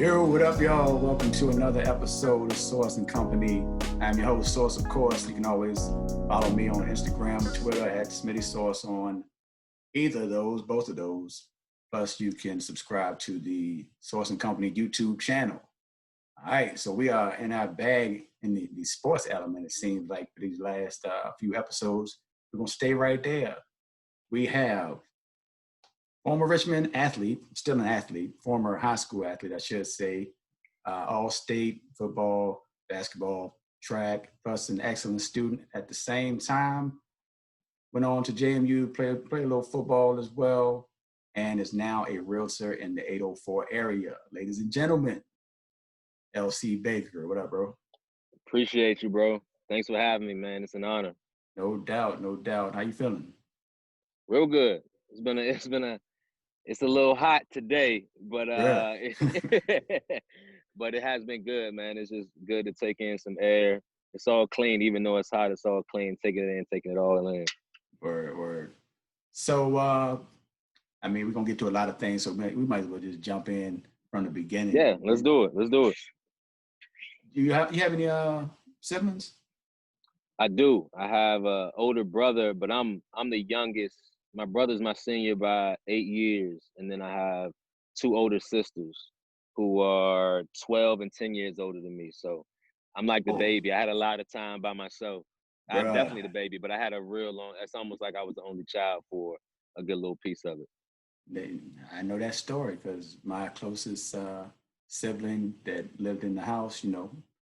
Yo, what up, y'all? Welcome to another episode of Source and Company. I'm your host, Source, of course. You can always follow me on Instagram or Twitter at Smitty Source on either of those, both of those. Plus, you can subscribe to the Source and Company YouTube channel. All right, so we are in our bag in the sports element, it seems like, for these last few episodes. We're going to stay right there. We have former Richmond athlete, still an athlete, former high school athlete, I should say, all-state football, basketball, track, plus an excellent student at the same time. Went on to JMU, played a little football as well, and is now a realtor in the 804 area. Ladies and gentlemen, LC Baker. What up, bro? Appreciate you, bro. Thanks for having me, man. It's an honor. No doubt, no doubt. How you feeling? Real good. It's a little hot today, but Yeah. but it has been good, man. It's just good to take in some air. It's all clean, even though it's hot. It's all clean. Taking it in, taking it all in. Word. So, we're gonna get to a lot of things, so we might as well just jump in from the beginning. Yeah, let's do it. Do you have any siblings? I do. I have an older brother, but I'm the youngest. My brother's my senior by 8 years, and then I have two older sisters who are 12 and 10 years older than me. So I'm like the baby. I had a lot of time by myself. I'm definitely the baby, but I had a real long. It's almost like I was the only child for a good little piece of it. I know that story because my closest sibling that lived in the house,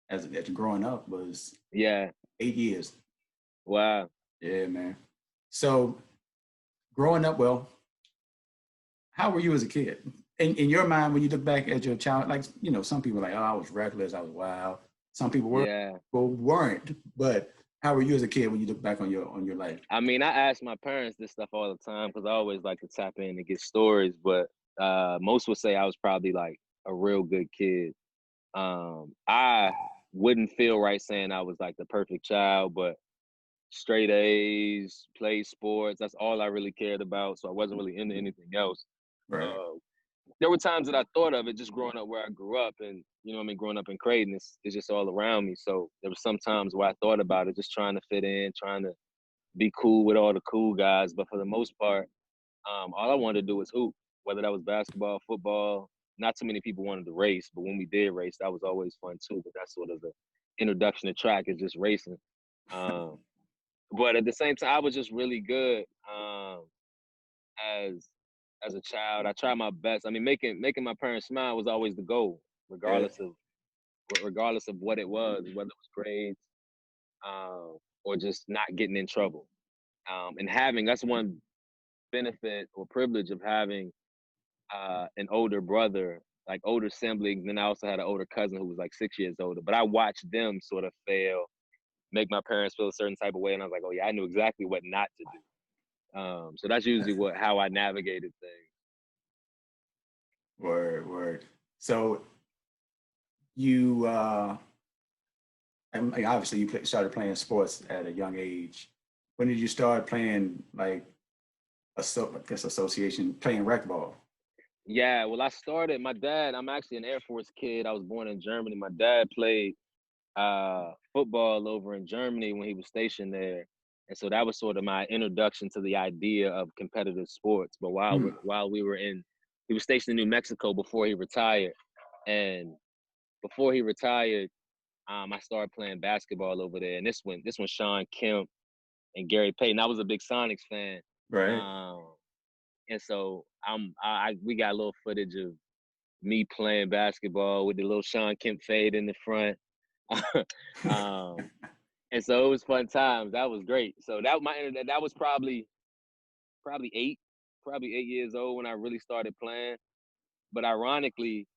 as growing up, was 8 years. Wow. Yeah, man. So growing up, well, how were you as a kid? In your mind, when you look back at your child, like, some people are like, oh, I was reckless, I was wild. Some people were, weren't. But how were you as a kid when you look back on your life? I mean, I ask my parents this stuff all the time because I always like to tap in and get stories. But most would say I was probably like a real good kid. I wouldn't feel right saying I was like the perfect child, but straight A's, played sports. That's all I really cared about. So I wasn't really into anything else. Right. There were times that I thought of it just growing up where I grew up, and growing up in Creighton, it's just all around me. So there were some times where I thought about it, just trying to fit in, trying to be cool with all the cool guys. But for the most part, all I wanted to do was hoop, whether that was basketball, football. Not too many people wanted to race, but when we did race, that was always fun too. But that's sort of the introduction to track, is just racing. But at the same time, I was just really good as a child. I tried my best. I mean, making my parents smile was always the goal, regardless of what it was, whether it was grades or just not getting in trouble. And that's one benefit or privilege of having an older brother, like older siblings. And I also had an older cousin who was like 6 years older. But I watched them sort of fail, make my parents feel a certain type of way, and I was like, oh yeah, I knew exactly what not to do. So that's usually how I navigated things. Word. So you obviously you started playing sports at a young age. When did you start playing, like, association, playing rec ball? Yeah, well, I started. I'm actually an Air Force kid. I was born in Germany. My dad played football over in Germany when he was stationed there, and so that was sort of my introduction to the idea of competitive sports. But he was stationed in New Mexico before he retired, and before he retired, I started playing basketball over there. And this one Sean Kemp and Gary Payton. I was a big Sonics fan, right? And so we got a little footage of me playing basketball with the little Sean Kemp fade in the front. And so it was fun times. That was great. So that was probably 8 years old when I really started playing. But ironically,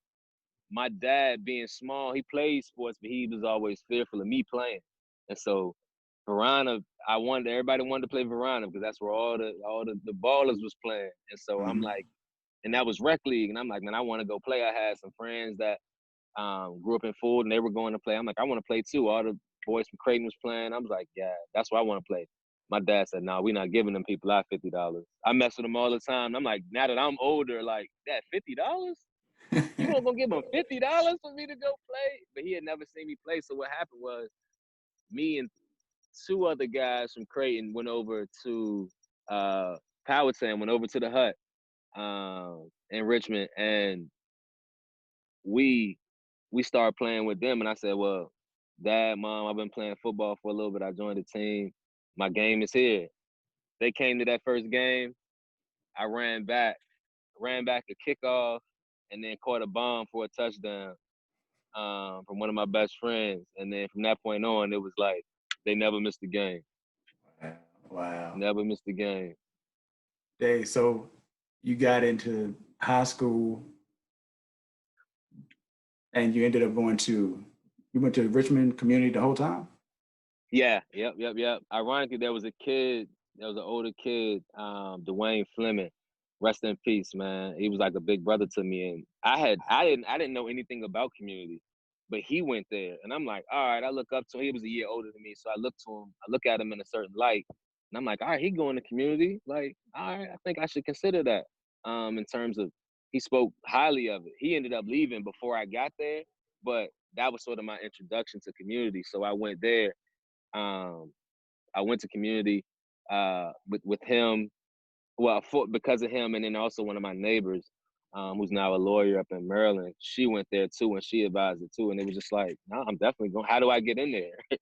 my dad, being small, he played sports, but he was always fearful of me playing. And so Verona, everybody wanted to play Verona because that's where all the ballers was playing. And so I'm like, and that was rec league, and I'm like, man, I want to go play. I had some friends that grew up in Fulton, they were going to play. I'm like, I want to play too. All the boys from Creighton was playing. I was like, yeah, that's why I want to play. My dad said, no, we're not giving them people our $50. I mess with them all the time. I'm like, now that I'm older, like, that $50? You weren't gonna give him $50 for me to go play? But he had never seen me play. So what happened was me and two other guys from Creighton went over to Powhatan, went over to the hut in Richmond, and we started playing with them. And I said, well, Dad, Mom, I've been playing football for a little bit. I joined the team. My game is here. They came to that first game. I ran back a kickoff, and then caught a bomb for a touchdown from one of my best friends. And then from that point on, it was like they never missed a game. Wow. Never missed a game. Dave, so you got into high school and you ended up you went to Richmond Community the whole time? Yeah, yep. Ironically, there was an older kid, Dwayne Fleming. Rest in peace, man. He was like a big brother to me. And I didn't know anything about community, but he went there. And I'm like, all right, I look up to him. He was a year older than me. So I look to him, I look at him in a certain light. And I'm like, all right, he going to community. Like, all right, I think I should consider that. In terms of, he spoke highly of it. He ended up leaving before I got there, but that was sort of my introduction to community. So I went there. I went to community with him, well, because of him, and then also one of my neighbors, who's now a lawyer up in Maryland. She went there too, and she advised it too. And it was just like, no, I'm definitely going. How do I get in there?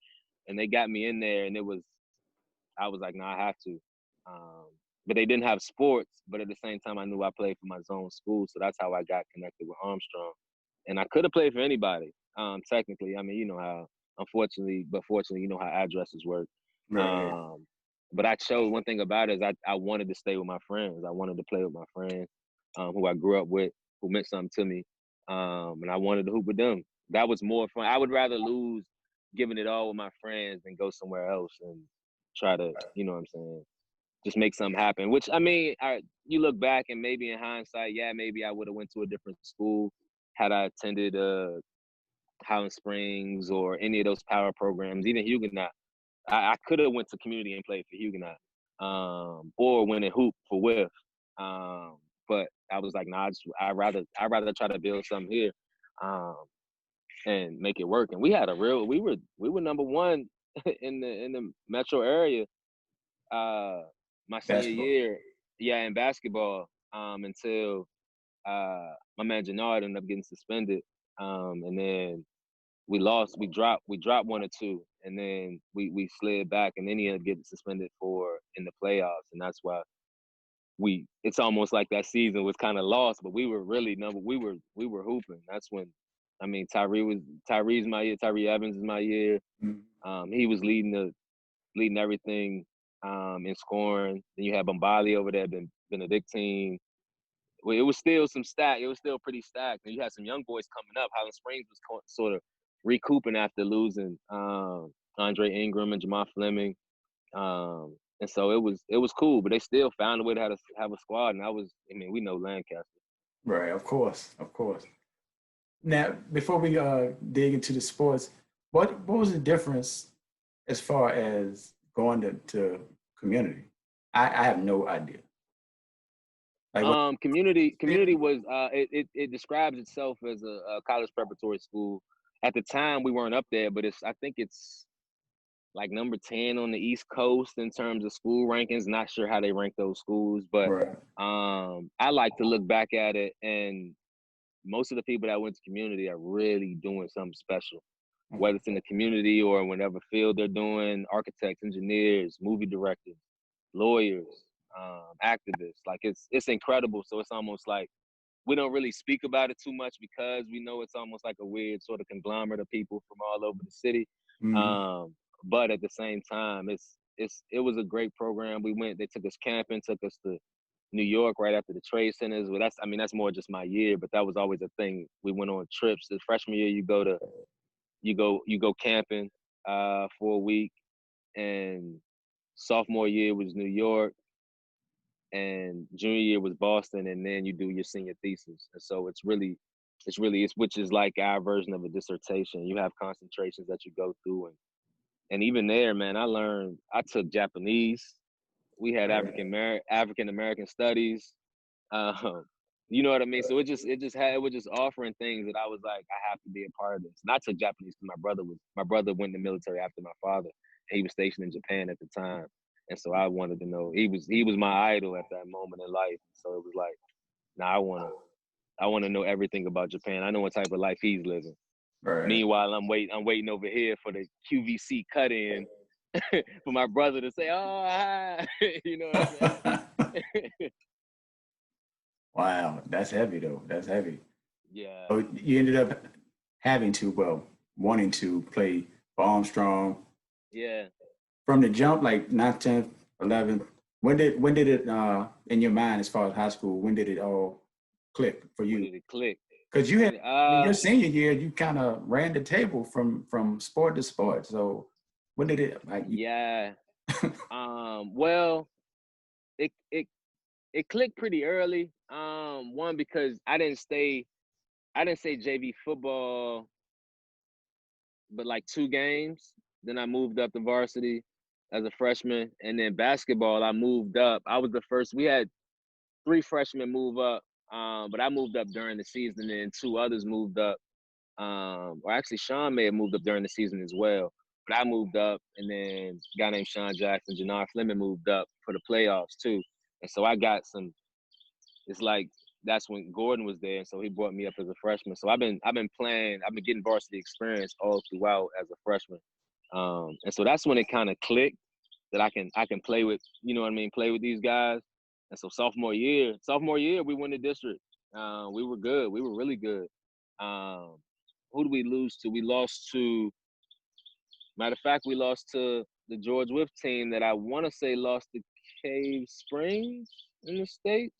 And they got me in there, and I was like, no, I have to. But they didn't have sports, but at the same time, I knew I played for my zone school, so that's how I got connected with Armstrong. And I could have played for anybody, technically. I mean, you know how, unfortunately, but fortunately, you know how addresses work. Right. But I chose, one thing about it is I wanted to stay with my friends. I wanted to play with my friends, who I grew up with, who meant something to me. And I wanted to hoop with them. That was more fun. I would rather lose giving it all with my friends than go somewhere else and try to, you know what I'm saying, just make something happen. Which, I mean, you look back and maybe in hindsight, yeah, maybe I would have went to a different school had I attended Highland Springs or any of those power programs, even Huguenot. I could have went to community and played for Huguenot, or went and hoop for With. But I was like, nah, I'd rather try to build something here, and make it work. And we had we were number one in the metro area, my senior Basketball. year, yeah, in basketball, until my man Jannard ended up getting suspended, and then we dropped one or two, and then we slid back, and then he ended up getting suspended in the playoffs, and that's why it's almost like that season was kind of lost, but we were really we were hooping. That's when, I mean, Tyree's my year, Tyree Evans is my year. He was leading everything in scoring. Then you had Bombali over there, Benedictine. Well, it was still it was still pretty stacked. And you had some young boys coming up. Highland Springs was sort of recouping after losing Andre Ingram and Jamal Fleming. And so it was cool, but they still found a way to have a squad. And we know Lancaster. Right, of course, of course. Now, before we dig into the sports, what was the difference as far as going to community? I have no idea. Like Community was it describes itself as a college preparatory school. At the time, we weren't up there, but I think it's like number 10 on the East Coast in terms of school rankings. Not sure how they rank those schools, but right. I like to look back at it, and most of the people that went to community are really doing something special, whether it's in the community or in whatever field they're doing. Architects, engineers, movie directors, lawyers, activists. Like it's incredible. So it's almost like we don't really speak about it too much because we know it's almost like a weird sort of conglomerate of people from all over the city. Mm-hmm. But at the same time, it was a great program. They took us camping, took us to New York right after the trade centers. Well, that's more just my year, but that was always a thing. We went on trips. The freshman year, you go camping for a week, and sophomore year was New York, and junior year was Boston, and then you do your senior thesis. And so which is like our version of a dissertation. You have concentrations that you go through, and even there, man, I took Japanese. We had African American studies. You know what I mean? So it was just offering things that I was like, I have to be a part of this. And I took Japanese because my brother went in the military after my father. And he was stationed in Japan at the time. And so I wanted to know, he was my idol at that moment in life. So it was like, now I wanna know everything about Japan. I know what type of life he's living. Right. Meanwhile, I'm waiting over here for the QVC cut in for my brother to say, oh hi. You know what I'm saying? Wow, that's heavy though. That's heavy. Yeah. So you ended up wanting to play for Armstrong Yeah. from the jump, like 9th, 10th, 11th. When did it in your mind as far as high school? When did it all click for When you? did it click? Because you had, I mean, your Uh senior year, you kind of ran the table from sport to sport. So when did it like? yeah. Well, it it it clicked pretty early. One because I didn't say JV football, but like 2 games. Then I moved up to varsity as a freshman, and then basketball I moved up. I was the first. We had 3 freshmen move up, but I moved up during the season, and 2 others moved up. Or actually, Sean may have moved up during the season as well. But I moved up, and then a guy named Sean Jackson, Jannar Fleming moved up for the playoffs too. And so I got some. It's like that's when Gordon was there, and so he brought me up as a freshman. So I've been playing, I've been getting varsity experience all throughout as a freshman. And so that's when it kind of clicked that I can play with, you know what I mean, play with these guys. And so sophomore year we won the district. We were good. We were really good. Um, who did we lose to? We lost to, matter of fact, we lost to the George Wythe team that I want to say lost to Cave Springs in the States.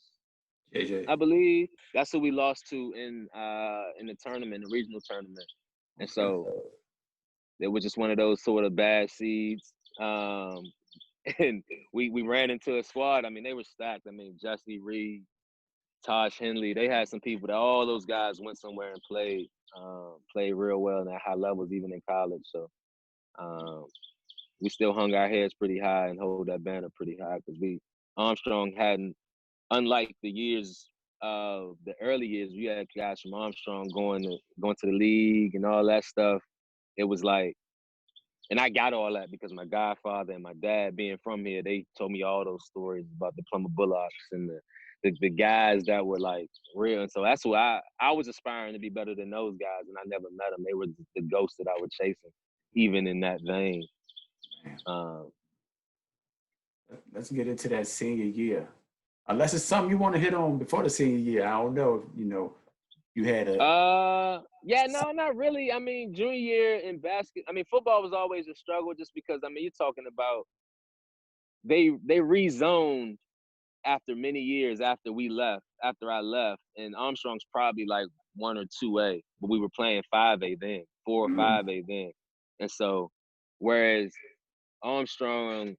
JJ? I believe that's who we lost to in the tournament, the regional tournament. And Okay. so it was just one of those sort of bad seeds. And we ran into a squad. I mean, they were stacked. I mean, Jesse Reed, Tosh Henley, they had some people that all those guys went somewhere and played real well and at high levels even in college. So we still hung our heads pretty high and hold that banner pretty high because Armstrong hadn't, unlike the years of the early years, we had guys from Armstrong going to the league and all that stuff. It was like, and I got all that because my godfather and my dad being from here, they told me all those stories about the Plumber Bullocks and the guys that were like real. And so that's what I was aspiring to be better than those guys, and I never met them. They were the ghosts that I was chasing, even in that vein. Man. Um, Let's get into that senior year. Unless it's something you want to hit on before the senior year. I don't know if you had a yeah, no, not really. I mean, junior year in football was always a struggle just because, I mean, you're talking about they rezoned after many years after I left, and Armstrong's probably like 1 or 2A, but we were playing 5A then, 4 or 5A then. And so whereas Armstrong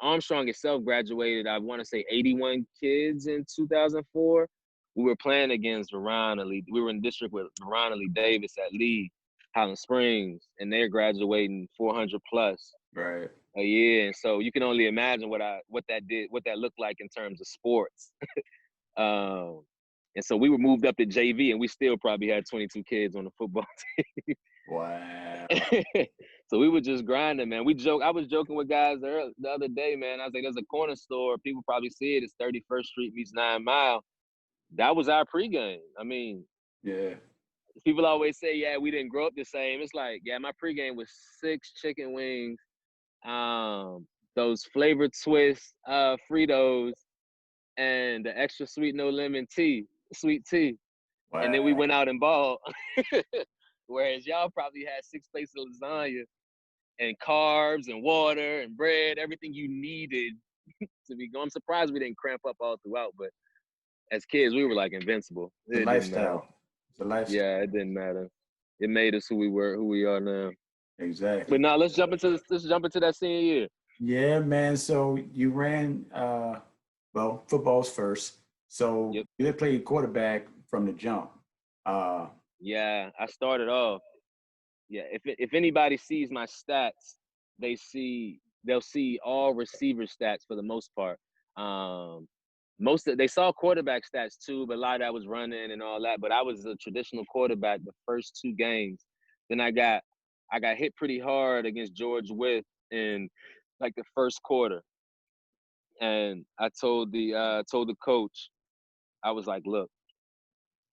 Armstrong itself graduated, I want to say 81 kids in 2004. We were playing against Verona Lee. We were in district with Verona Lee Davis at Lee, Highland Springs, and they're graduating 400 plus right. a year. And so you can only imagine what that looked like in terms of sports. Um, and so we were moved up to JV, and we still probably had 22 kids on the football Wow. team. So we were just grinding, man. I was joking with guys the other day, man. I was like, there's a corner store. People probably see it. It's 31st Street meets 9 Mile. That was our pregame. I mean, Yeah. people always say, yeah, we didn't grow up the same. It's like, yeah, my pregame was 6 chicken wings, those flavored twist Fritos, and the extra sweet no lemon sweet tea. And then we Wow. went out and balled. Whereas y'all probably had 6 plates of lasagna and carbs and water and bread, everything you needed to be going. I'm surprised we didn't cramp up all throughout, but as kids, we were like invincible. It's a It didn't matter. lifestyle. It's a lifestyle. Yeah, it didn't matter. It made us who we are now. But Exactly. now let's jump into that senior year. Yeah, man. So you ran well, football's first. So Yep. you had played quarterback from the jump. Uh Yeah, I started off. Yeah, if anybody sees my stats, they'll see all receiver stats for the most part. Um, they saw quarterback stats too, but a lot of that was running and all that. But I was a traditional quarterback the first 2 games. Then I got hit pretty hard against George Wythe in like the first quarter. And I told the coach, I was like, look,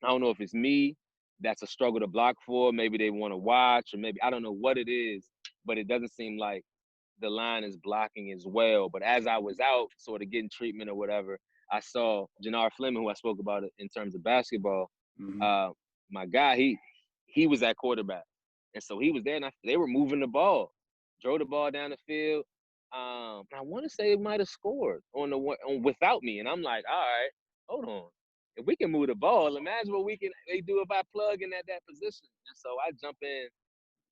I don't know if it's me that's a struggle to block for. Maybe they want to watch, or maybe I don't know what it is, but it doesn't seem like the line is blocking as well. But as I was out, sort of getting treatment or whatever, I saw Jannar Fleming, who I spoke about it in terms of basketball. Mm-hmm. My guy, he was at quarterback, and so he was there, and they were moving the ball, drove the ball down the field. I want to say it might have scored on without me, and I'm like, all right, hold on. If we can move the ball, imagine what they do if I plug in at that position. And so I jump in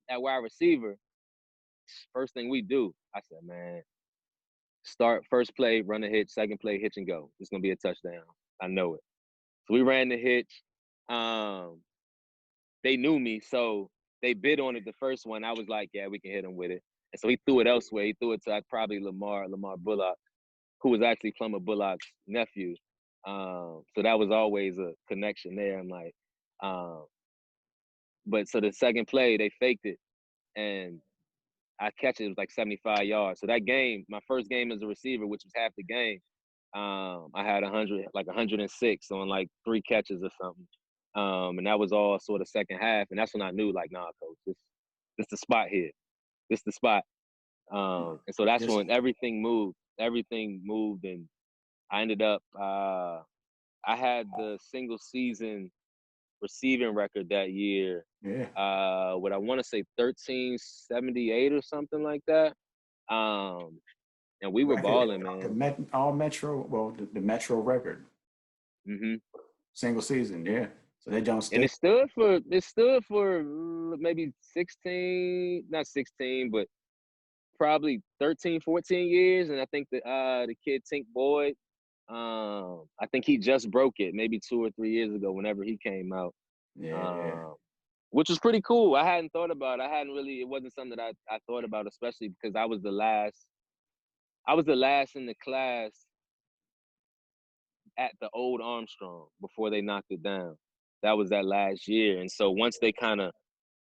at wide receiver. First thing we do, I said, man, start first play, run a hitch, second play, hitch and go. It's gonna be a touchdown. I know it. So we ran the hitch. They knew me, so they bid on it the first one. I was like, yeah, we can hit him with it. And so he threw it elsewhere. He threw it to probably Lamar Bullock, who was actually Plummer Bullock's nephew. So that was always a connection there. I'm like, but so the second play, they faked it, and I catch it. It was like 75 yards. So that game, my first game as a receiver, which was half the game, I had 106 on like 3 catches or something. And that was all sort of second half. And that's when I knew, like, nah, coach, this the spot here. This the spot. And so that's when everything moved. Everything moved, and I ended up. I had the single season receiving record that year. Yeah. What I want to say 1378 or something like that. And we were balling, man. All Metro, well, the Metro record, Mm-hmm. single season, yeah. So they don't And stick. it stood for maybe 16, not 16, but probably 13, 14 years. And I think the kid Tink Boyd, I think he just broke it maybe 2 or 3 years ago whenever he came out. Yeah. Which was pretty cool. I hadn't thought about it. It wasn't something that I thought about, especially because I was the last in the class at the old Armstrong before they knocked it down. That was that last year. And so once they kind of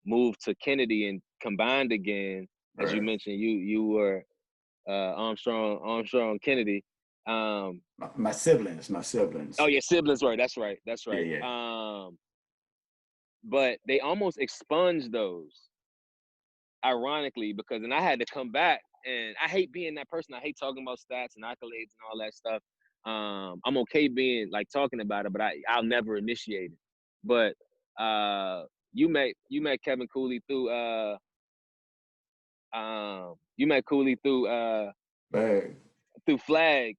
moved to Kennedy and combined again, as you Right. mentioned, you were Armstrong Kennedy. My siblings. Oh, your siblings were. That's right. Yeah. But they almost expunged those, ironically, because then I had to come back, and I hate being that person. I hate talking about stats and accolades and all that stuff. I'm okay being like talking about it, but I'll never initiate it. But you met Kevin Cooley through Bag. through Flag,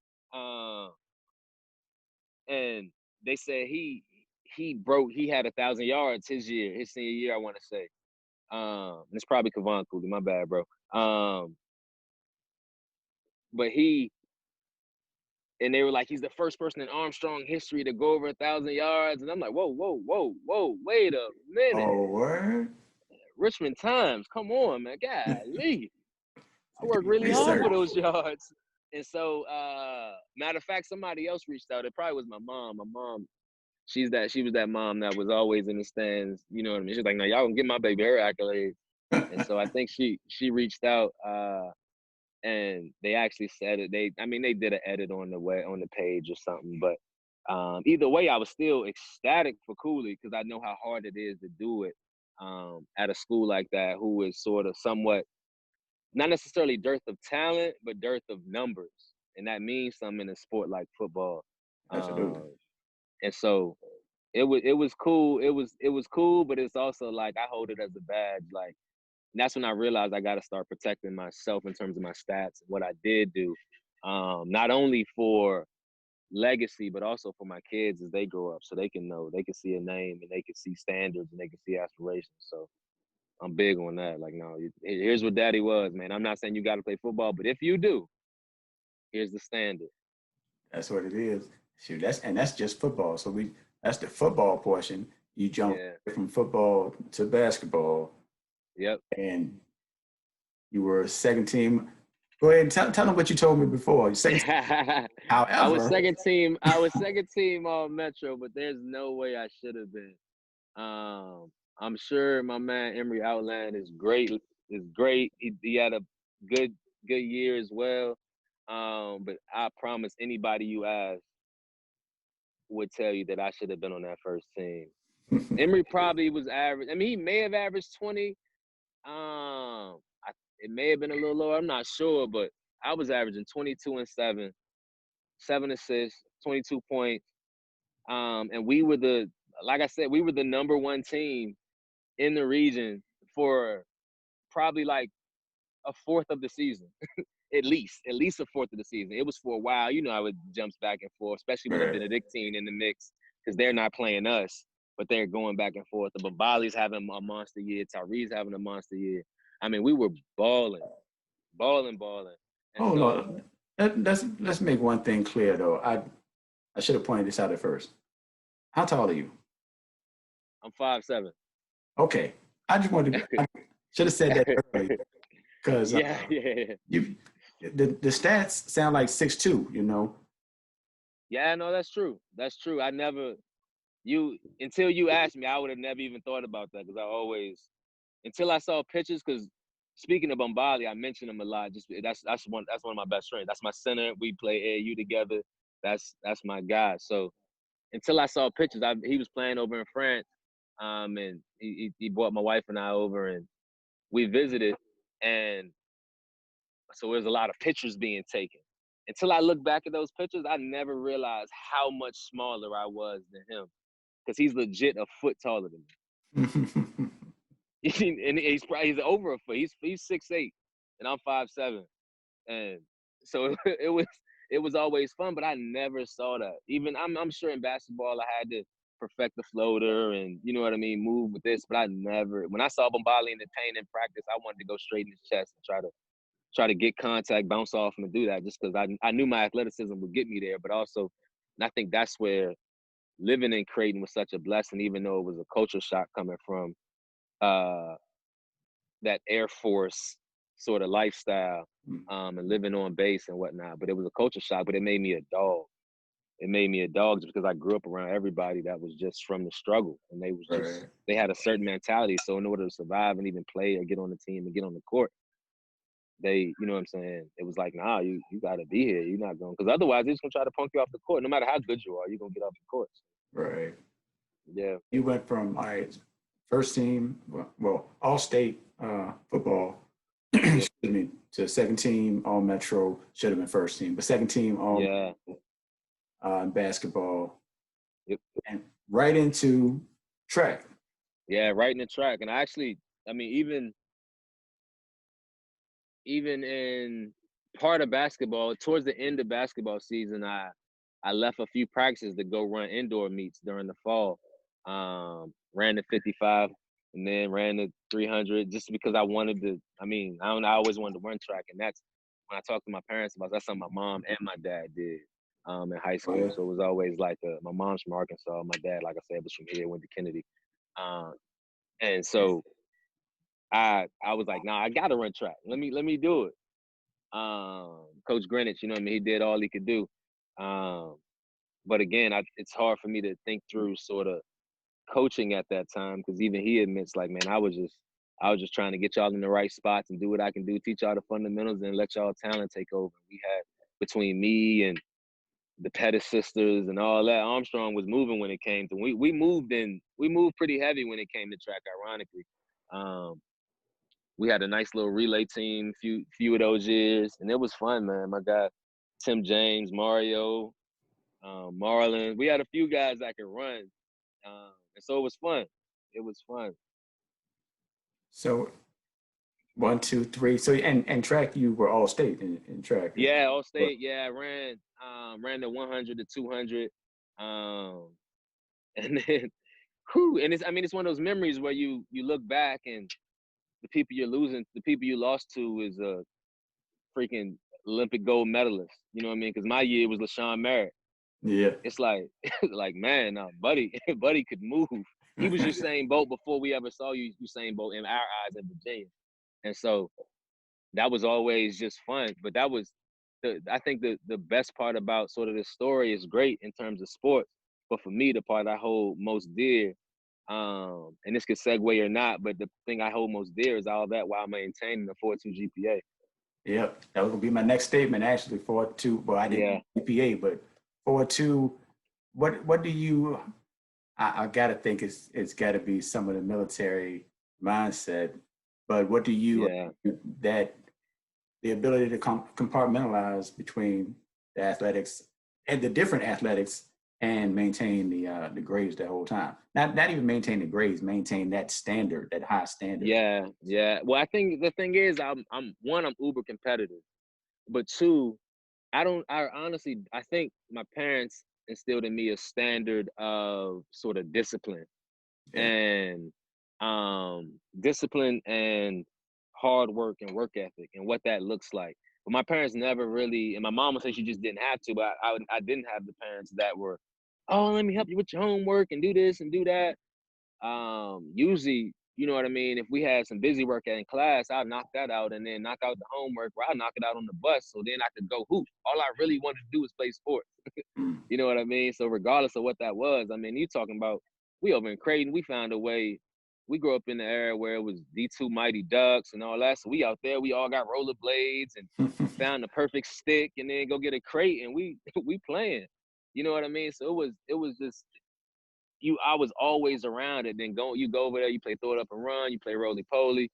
and they said he had 1,000 yards his senior year, I want to say. It's probably Kevon Cooley, my bad, bro. But and they were like, he's the first person in Armstrong history to go over 1,000 yards. And I'm like, whoa, wait a minute. Oh, word? Richmond Times, come on, man. Golly. I worked really hard for those yards. And so, matter of fact, somebody else reached out. It probably was my mom. My mom, she was that mom that was always in the stands. You know what I mean? She's like, no, y'all gonna get my baby her accolades. And so I think she reached out, and they actually said it. They did an edit on the page or something. But either way, I was still ecstatic for Cooley because I know how hard it is to do it at a school like that, who is sort of somewhat not necessarily dearth of talent, but dearth of numbers, and that means something in a sport like football. Absolutely. And so it was cool. It was cool, but it's also like I hold it as a badge. Like, and that's when I realized I got to start protecting myself in terms of my stats and what I did do, not only for legacy, but also for my kids as they grow up, so they can know, they can see a name, and they can see standards, and they can see aspirations. So I'm big on that. Like, no, here's what daddy was, man. I'm not saying you got to play football, but if you do, here's the standard. That's what it is. Shoot, that's just football. So that's the football portion. You jump from football to basketball. Yep. And you were second team Go ahead and tell them what you told me before. I was However, second team. I was second team all Metro, but there's no way I should have been. I'm sure my man Emory Outland is great. Is great. He had a good year as well. But I promise anybody you ask would tell you that I should have been on that first team. Emory probably was average. I mean, he may have averaged 20. It may have been a little lower. I'm not sure, but I was averaging 22 and 7 assists, 22 points. And we were like I said, we were the number one team in the region for probably like a fourth of the season, at least a fourth of the season. It was for a while. You know how it jumps back and forth, especially with a right. Benedictine in the mix, because they're not playing us, but they're going back and forth. But Bali's having a monster year. Tyree's having a monster year. I mean, we were balling. And Hold so on. Let's make one thing clear though. I should have pointed this out at first. How tall are you? I'm 5'7". Okay. I should have said that earlier because Yeah. you the stats sound like 6'2", you know. Yeah, no, that's true. That's true. Until you asked me, I would have never even thought about that because I always, until I saw pictures, because speaking of Bombali, I mention him a lot. Just that's one of my best friends. That's my center. We play AAU together. That's my guy. So until I saw pictures, he was playing over in France, and he brought my wife and I over, and we visited, and so there's a lot of pictures being taken. Until I look back at those pictures, I never realized how much smaller I was than him, because he's legit a foot taller than me. And he's over a foot. He's 6'8", and I'm 5'7", and so it was always fun. But I never saw that. Even I'm sure in basketball I had to perfect the floater and you know what I mean, move with this. But I never. When I saw Bombali in the paint in practice, I wanted to go straight in his chest and try to get contact, bounce off him, and do that, just because I knew my athleticism would get me there. But also, and I think that's where living in Creighton was such a blessing, even though it was a culture shock coming from that Air Force sort of lifestyle and living on base and whatnot. But it was a culture shock, but it made me a dog. It made me a dog just because I grew up around everybody that was just from the struggle, and Right. they had a certain mentality. So in order to survive and even play or get on the team and get on the court, they, you know what I'm saying? It was like, nah, you got to be here. You're not going, because otherwise they're just going to try to punk you off the court. No matter how good you are, you're going to get off the court. Right. Yeah. You went from all right, first team, well, all state football, Yep. excuse me, to second team all Metro, should have been first team, but second team all Yeah. basketball, Yep. and right into track. Yeah, right in the track. And I mean, even in part of basketball, towards the end of basketball season, I left a few practices to go run indoor meets during the fall. Ran the 55 and then ran the 300 just because I wanted to. I mean, I always wanted to run track, and that's when I talked to my parents about. That's something my mom and my dad did in high Oh, school. yeah. So it was always like my mom's from Arkansas, my dad, like I said, was from here, went to Kennedy, um, and so I was like, nah, I gotta run track. Let me do it. Coach Greenwich, you know what I mean? He did all he could do. But again, it's hard for me to think through sort of coaching at that time, because even he admits, like, man, I was just trying to get y'all in the right spots and do what I can do, teach y'all the fundamentals, and let y'all talent take over. We had, between me and the Pettis sisters and all that, Armstrong was moving when it came to we moved pretty heavy when it came to track, ironically. We had a nice little relay team few of those years, and it was fun, man. My guy Tim James, Mario, Marlon. We had a few guys that could run, and so it was fun. It was fun. So 1, 2, 3. So and track, you were all state in track. Yeah, all Well, state. Yeah, ran the 100 to 200, and then, whew, and it's one of those memories where you look back and the people you lost to is a freaking Olympic gold medalist. You know what I mean? Because my year was LaShawn Merritt. yeah. It's like, like, man, buddy, buddy could move. He was Usain Bolt before we ever saw Usain Bolt in our eyes in Virginia. And so that was always just fun. But that was I think the best part about sort of this story is great in terms of sports. But for me, the part I hold most dear, and this could segue or not, but the thing I hold most dear is all that while maintaining the 4.2 GPA. Yep, that was gonna be my next statement actually. 4.2. Well, I Yeah, didn't GPA, but 4.2. What do you? I gotta think it's got to be some of the military mindset. But what do you yeah. that the ability to compartmentalize between the athletics and the different athletics and maintain the grades the whole time. Not even maintain the grades, maintain that standard, that high standard. Yeah, yeah. Well, I think the thing is, I'm one, I'm uber competitive, but two, I honestly, I think my parents instilled in me a standard of sort of discipline Yeah. and discipline and hard work and work ethic and what that looks like. But my parents never really, and my mom would say she just didn't have to, but I didn't have the parents that were, oh, let me help you with your homework and do this and do that. Usually, you know what I mean, if we had some busy work in class, I'd knock that out and then knock out the homework, or I'd knock it out on the bus so then I could go hoop. All I really wanted to do was play sports. Mm. You know what I mean? So regardless of what that was, I mean, you talking about, we over in Creighton, we found a way. We grew up in the era where it was D2 Mighty Ducks and all that. So we out there, we all got rollerblades and found the perfect stick and then go get a crate and we we playing. You know what I mean? So it was just, I was always around it. Then you go over there, you play throw it up and run, you play roly poly.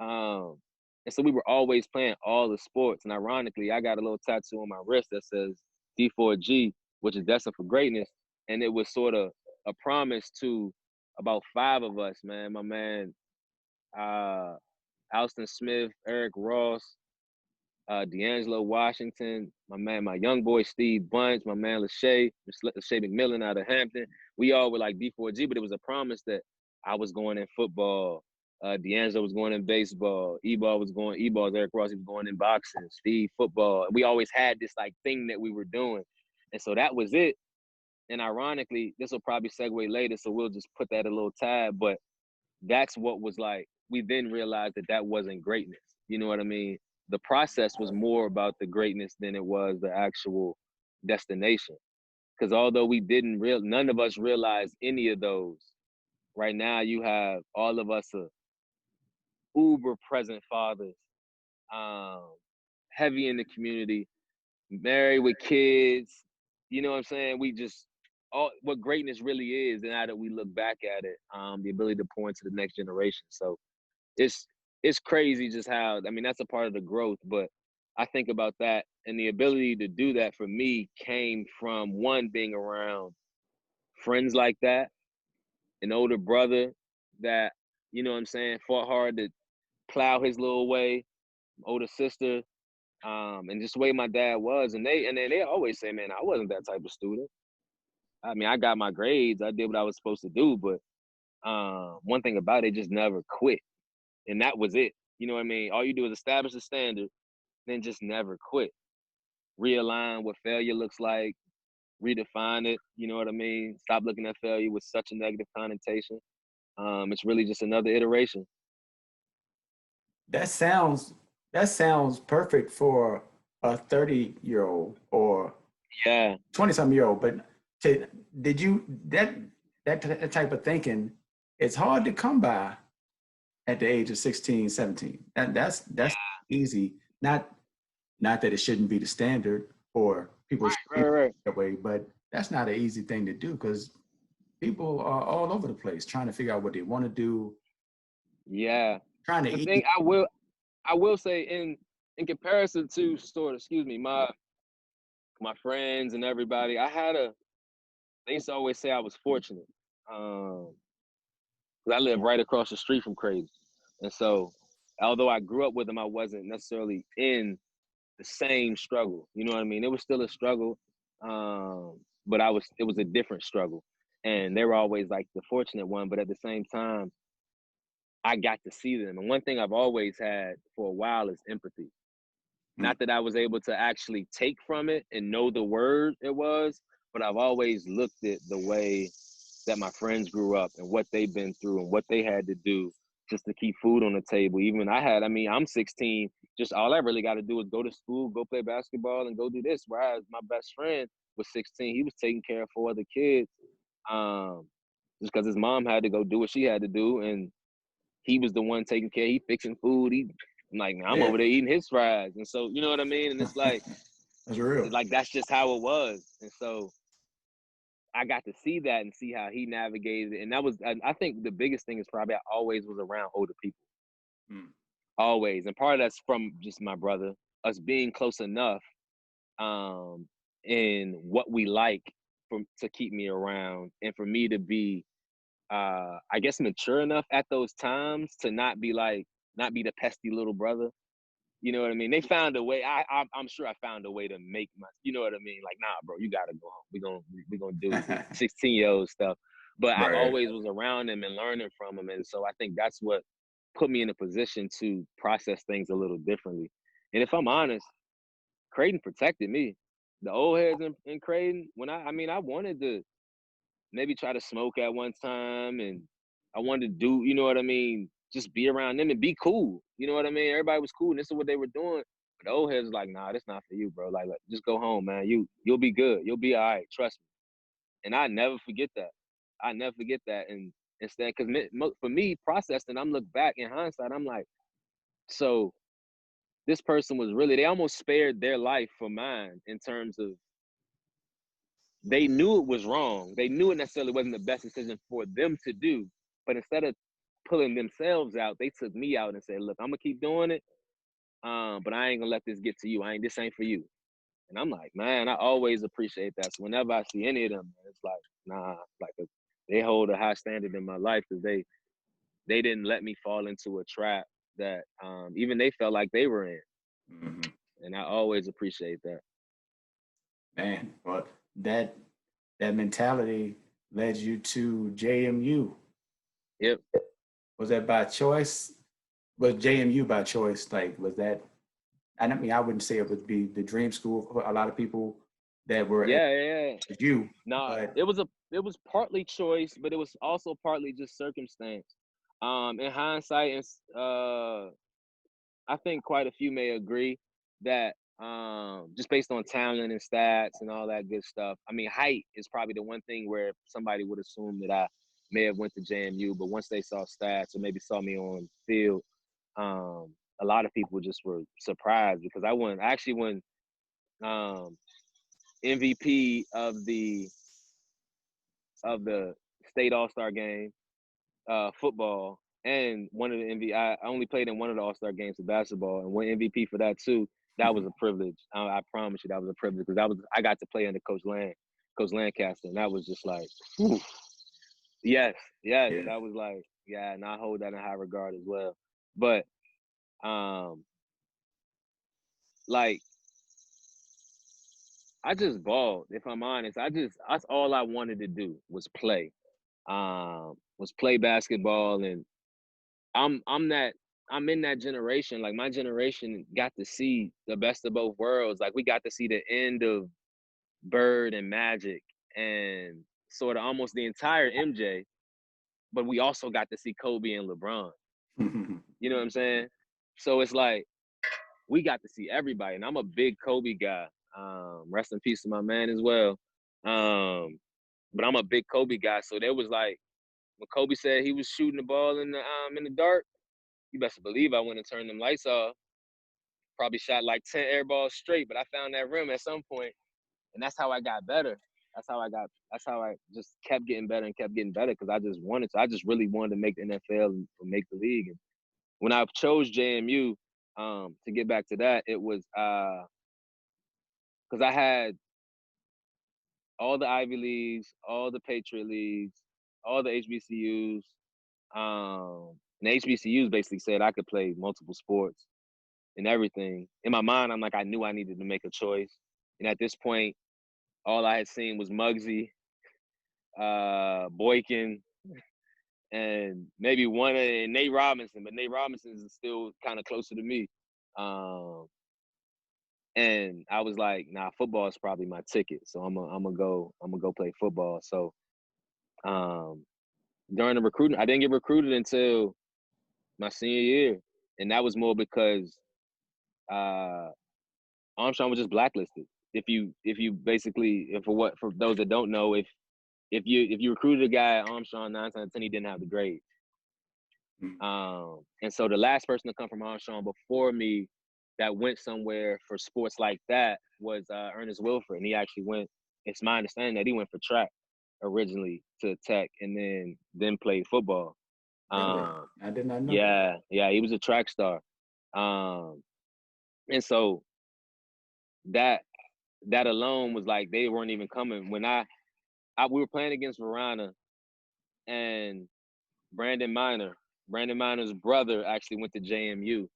Um, and so we were always playing all the sports. And ironically, I got a little tattoo on my wrist that says D4G, which is destined for greatness. And it was sort of a promise to about five of us, man. My man, uh, Alston Smith, Eric Ross, D'Angelo Washington, my man, my young boy Steve Bunch, my man Lachey McMillan out of Hampton. We all were like D4G, but it was a promise that I was going in football. D'Angelo was going in baseball. Eball's Eric Ross, he was going in boxing. Steve, football. We always had this like thing that we were doing. And so that was it. And ironically, this will probably segue later, so we'll just put that a little tab. But that's what was like, we then realized that that wasn't greatness. You know what I mean? The process was more about the greatness than it was the actual destination. Because although none of us realized any of those, right now you have all of us are uber present fathers, um, heavy in the community, married with kids. You know what I'm saying? We just, all what greatness really is, and now that we look back at it, the ability to pour into the next generation. So it's it's crazy just how, I mean, that's a part of the growth, but I think about that, and the ability to do that for me came from one, being around friends like that, an older brother that, you know what I'm saying, fought hard to plow his little way, older sister, and just the way my dad was, and then they always say, man, I wasn't that type of student. I mean, I got my grades, I did what I was supposed to do, but one thing about it, just never quit. And that was it. You know what I mean? All you do is establish a standard, then just never quit. Realign what failure looks like, redefine it. You know what I mean? Stop looking at failure with such a negative connotation. It's really just another iteration. That sounds that sounds perfect for a 30-year-old or Yeah, 20-something-year-old. But to, did you that type of thinking? It's hard to come by at the age of 16, 17. That's easy. Not that it shouldn't be the standard or people should right, think right. that way, but that's not an easy thing to do because people are all over the place trying to figure out what they want to do, Yeah. trying to The eat. thing I will say, in comparison to sort of, excuse me, my friends and everybody, they used to always say I was fortunate. Um, 'Cause I live right across the street from Crazy. And so, although I grew up with them, I wasn't necessarily in the same struggle. You know what I mean? It was still a struggle, but it was a different struggle. And they were always like the fortunate one, but at the same time, I got to see them. And one thing I've always had for a while is empathy. Mm. Not that I was able to actually take from it and know the word it was, but I've always looked at the way that my friends grew up and what they've been through and what they had to do. just to keep food on the table. Even I'm 16, just all I really got to do is go to school, go play basketball, and go do this. Whereas my best friend was 16, he was taking care of 4 other kids, just because his mom had to go do what she had to do, and he was the one taking care. He fixing food. I'm like, man, I'm Yeah. over there eating his fries, and so you know what I mean. And it's like, That's real. that's just how it was, and so I got to see that and see how he navigated it. And that was, I think the biggest thing is probably I always was around older people. Mm. Always. And part of that's from just my brother, us being close enough in what we like to keep me around and for me to be I guess mature enough at those times to not be the pesty little brother. You know what I mean? They found a way. I'm sure I found a way to make you know what I mean? Like, nah, bro, you gotta go home. We gonna do 16-year-old stuff. But I Right. always was around them and learning from them, and so I think that's what put me in a position to process things a little differently. And if I'm honest, Creighton protected me. The old heads in Creighton, when I wanted to maybe try to smoke at one time, and I wanted to do, you know what I mean, just be around them and be cool. You know what I mean? Everybody was cool and this is what they were doing. But the old heads was like, nah, that's not for you, bro. Like just go home, man. You'll be good. You'll be all right. Trust me. And I never forget that. I never forget that. And instead, because for me, processing, I'm look back in hindsight, I'm like, so this person was really, they almost spared their life for mine in terms of they knew it was wrong. They knew it necessarily wasn't the best decision for them to do. But instead of pulling themselves out, they took me out and said, look, I'm gonna keep doing it. But I ain't gonna let this get to you. This ain't for you. And I'm like, man, I always appreciate that. So whenever I see any of them, it's like, nah, like they hold a high standard in my life because they didn't let me fall into a trap that even they felt like they were in. Mm-hmm. And I always appreciate that. Man, well, that mentality led you to JMU. Yep. Was that by choice? Was JMU by choice? Like, was that? I mean, I wouldn't say it would be the dream school for a lot of people that were at Yeah. you, Nah, but it was partly choice, but it was also partly just circumstance. In hindsight, I think quite a few may agree that just based on talent and stats and all that good stuff. I mean, height is probably the one thing where somebody would assume that I may have went to JMU, but once they saw stats or maybe saw me on field, a lot of people just were surprised because I actually won um, MVP of the state All-Star game, football, and one of the MVP. I only played in one of the All-Star games of basketball and won MVP for that too. That was a privilege. I promise you, that was a privilege because I got to play under Coach Lancaster, and that was just like, whew. Yes, yeah. that was like, yeah, and I hold that in high regard as well. But like I just balled. If I'm honest, that's all I wanted to do was play. Was play basketball, and I'm in that generation. Like my generation got to see the best of both worlds. Like we got to see the end of Bird and Magic and sort of almost the entire MJ, but we also got to see Kobe and LeBron. You know what I'm saying? So it's like we got to see everybody, and I'm a big Kobe guy. Rest in peace to my man as well. But I'm a big Kobe guy, so there was like when Kobe said he was shooting the ball in the dark, you best believe I went and turned them lights off. Probably shot like 10 air balls straight, but I found that rim at some point, and that's how I got better. That's how I just kept getting better and kept getting better because I just wanted to. I just really wanted to make the NFL and make the league. And when I chose JMU, to get back to that, it was because I had all the Ivy Leagues, all the Patriot Leagues, all the HBCUs. And the HBCUs basically said I could play multiple sports and everything. In my mind, I'm like, I knew I needed to make a choice. And at this point, all I had seen was Muggsy, Boykin, and maybe and Nate Robinson, but Nate Robinson is still kind of closer to me. And I was like, nah, football is probably my ticket. So I'm gonna go play football. So during the recruiting, I didn't get recruited until my senior year, and that was more because uh, Armstrong was just blacklisted. If you basically, if for those that don't know, if you recruited a guy at Armstrong, 9 times out of 10 he didn't have the grade. And so the last person to come from Armstrong before me that went somewhere for sports like that was Ernest Wilford, and he actually went. It's my understanding that he went for track originally to Tech, and then played football. Really? I did not know that. Yeah, he was a track star, and so that alone was like they weren't even coming when we were playing against Verona, and Brandon Miner's brother actually went to JMU.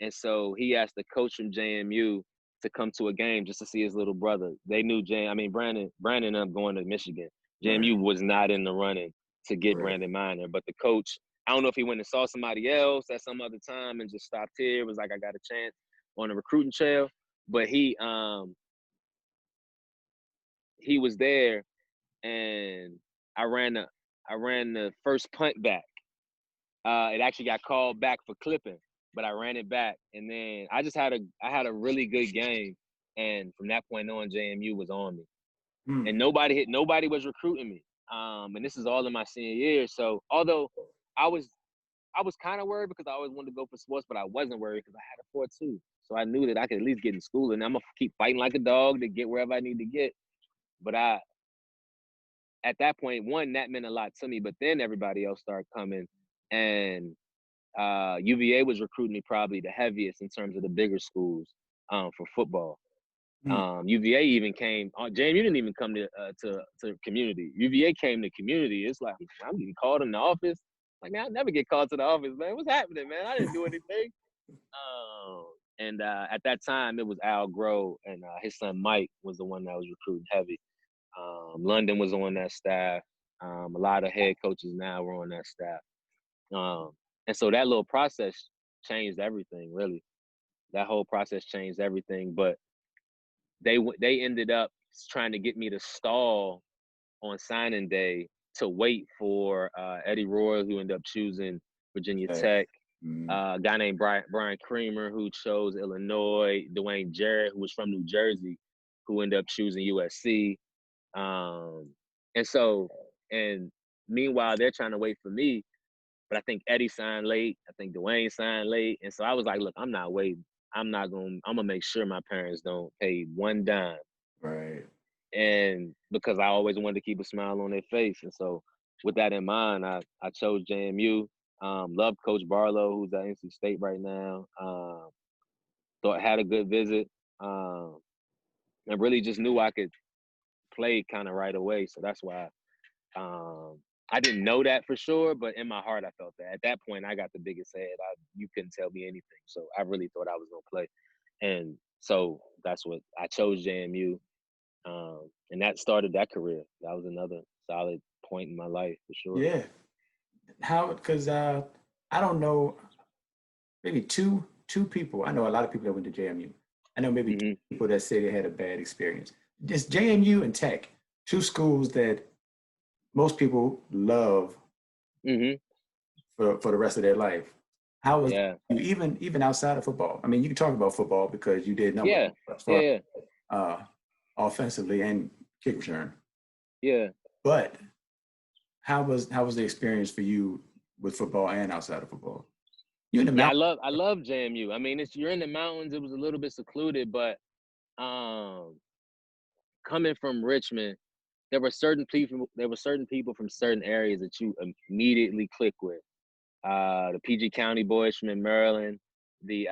And so he asked the coach from JMU to come to a game just to see his little brother. They knew Brandon ended up going to Michigan. JMU Right. was not in the running to get Right. Brandon Miner, but the coach, I don't know if he went and saw somebody else at some other time and just stopped here. It was like, I got a chance on the recruiting trail, but he was there, and I ran the first punt back. It actually got called back for clipping, but I ran it back, and then I had a really good game, and from that point on, JMU was on me, and nobody was recruiting me. And this is all in my senior year. So although I was kind of worried because I always wanted to go for sports, but I wasn't worried because I had a 4.2, so I knew that I could at least get in school, and I'm gonna keep fighting like a dog to get wherever I need to get. But at that point, one, that meant a lot to me, but then everybody else started coming, and UVA was recruiting me probably the heaviest in terms of the bigger schools for football. UVA even came. JMU didn't even come to community. UVA came to community. It's like I'm getting called in the office. Like, man, I never get called to the office, man. What's happening, man? I didn't do anything. And at that time, it was Al Groh, and his son Mike was the one that was recruiting heavy. London was on that staff. A lot of head coaches now were on that staff. And so that little process changed everything, really. That whole process changed everything. But they ended up trying to get me to stall on signing day to wait for Eddie Royal, who ended up choosing Virginia Tech. A guy named Brian Creamer, who chose Illinois. Dwayne Jarrett, who was from New Jersey, who ended up choosing USC. And meanwhile, they're trying to wait for me. But I think Eddie signed late. I think Dwayne signed late. And so I was like, look, I'm not waiting. I'm gonna make sure my parents don't pay one dime. Right. And because I always wanted to keep a smile on their face. And so with that in mind, I chose JMU. Loved Coach Barlow, who's at NC State right now. Had a good visit. And really just knew I could play kind of right away. So that's why I didn't know that for sure, but in my heart, I felt that. At that point, I got the biggest head. You couldn't tell me anything. So I really thought I was going to play. And so that's what I chose JMU. And that started that career. That was another solid point in my life for sure. Yeah. How? Because I don't know. Maybe two people. I know a lot of people that went to JMU. I know maybe two people that say they had a bad experience. Just JMU and Tech, two schools that most people love for the rest of their life. How was you even outside of football? I mean, you can talk about football because you did number offensively and kick return. Yeah. But how was the experience for you with football and outside of football? You're in the mountains. I love JMU. I mean, you're in the mountains. It was a little bit secluded, but coming from Richmond, there were certain people from certain areas that you immediately click with. The PG County boys from Maryland, the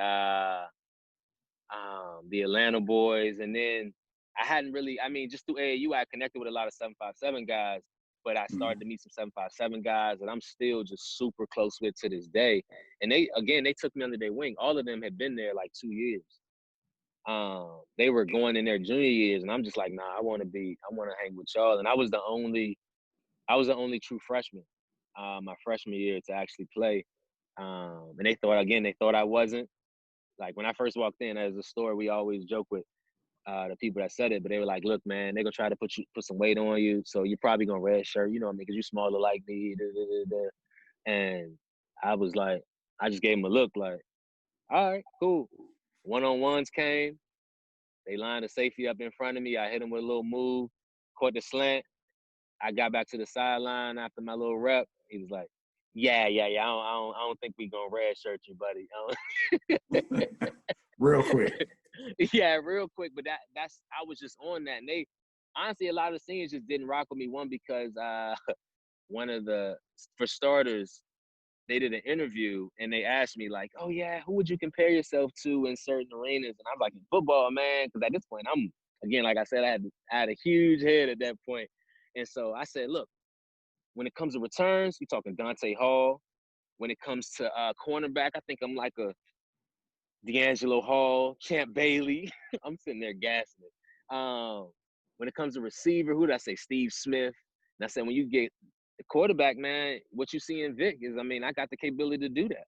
Atlanta boys, and then I hadn't really, just through AAU, I connected with a lot of 757 guys, but I started to meet some 757 guys that I'm still just super close with to this day. And they took me under their wing. All of them had been there like 2 years. They were going in their junior years, and I'm just like, nah, I want to hang with y'all. And I was the only true freshman, my freshman year to actually play. And they thought I wasn't. Like when I first walked in, as a story we always joke with the people that said it, but they were like, look, man, they're gonna try to put some weight on you, so you're probably gonna red shirt, you know what I mean, because you're smaller like me. And I was like, I just gave him a look like, all right, cool. One-on-ones came. They lined the safety up in front of me. I hit him with a little move, caught the slant. I got back to the sideline after my little rep. He was like, yeah. I don't think we gonna red shirt you, buddy. Real quick. Yeah, real quick. But that's I was just on that. And they honestly, a lot of seniors just didn't rock with me. One, because for starters, they did an interview and they asked me like, oh yeah, who would you compare yourself to in certain arenas? And I'm like, in football, man, because at this point, again, like I said, I had a huge head at that point. And so I said, look, when it comes to returns, you're talking Dante Hall. When it comes to cornerback, I think I'm like a D'Angelo Hall, Champ Bailey. I'm sitting there gassing it. When it comes to receiver, who did I say? Steve Smith. And I said, when you get the quarterback, man, what you see in Vic is, I got the capability to do that.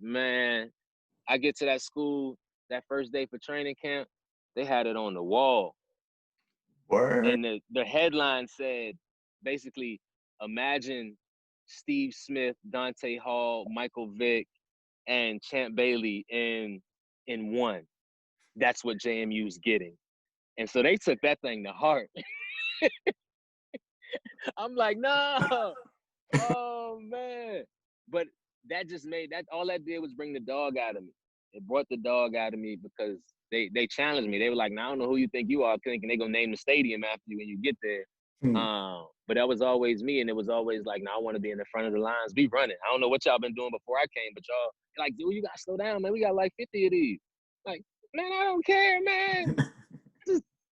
Man, I get to that school that first day for training camp, they had it on the wall. Word. And the headline said, basically, imagine Steve Smith, Dante Hall, Michael Vick, and Champ Bailey in one. That's what JMU's getting. And so they took that thing to heart. I'm like, no. Oh, man. But that just all that did was bring the dog out of me. It brought the dog out of me because they challenged me. They were like, I don't know who you think you are, thinking they're going to name the stadium after you when you get there. But that was always me. And it was always like, I want to be in the front of the lines, be running. I don't know what y'all been doing before I came, but y'all like, dude, you got to slow down, man. We got like 50 of these. Like, man, I don't care, man.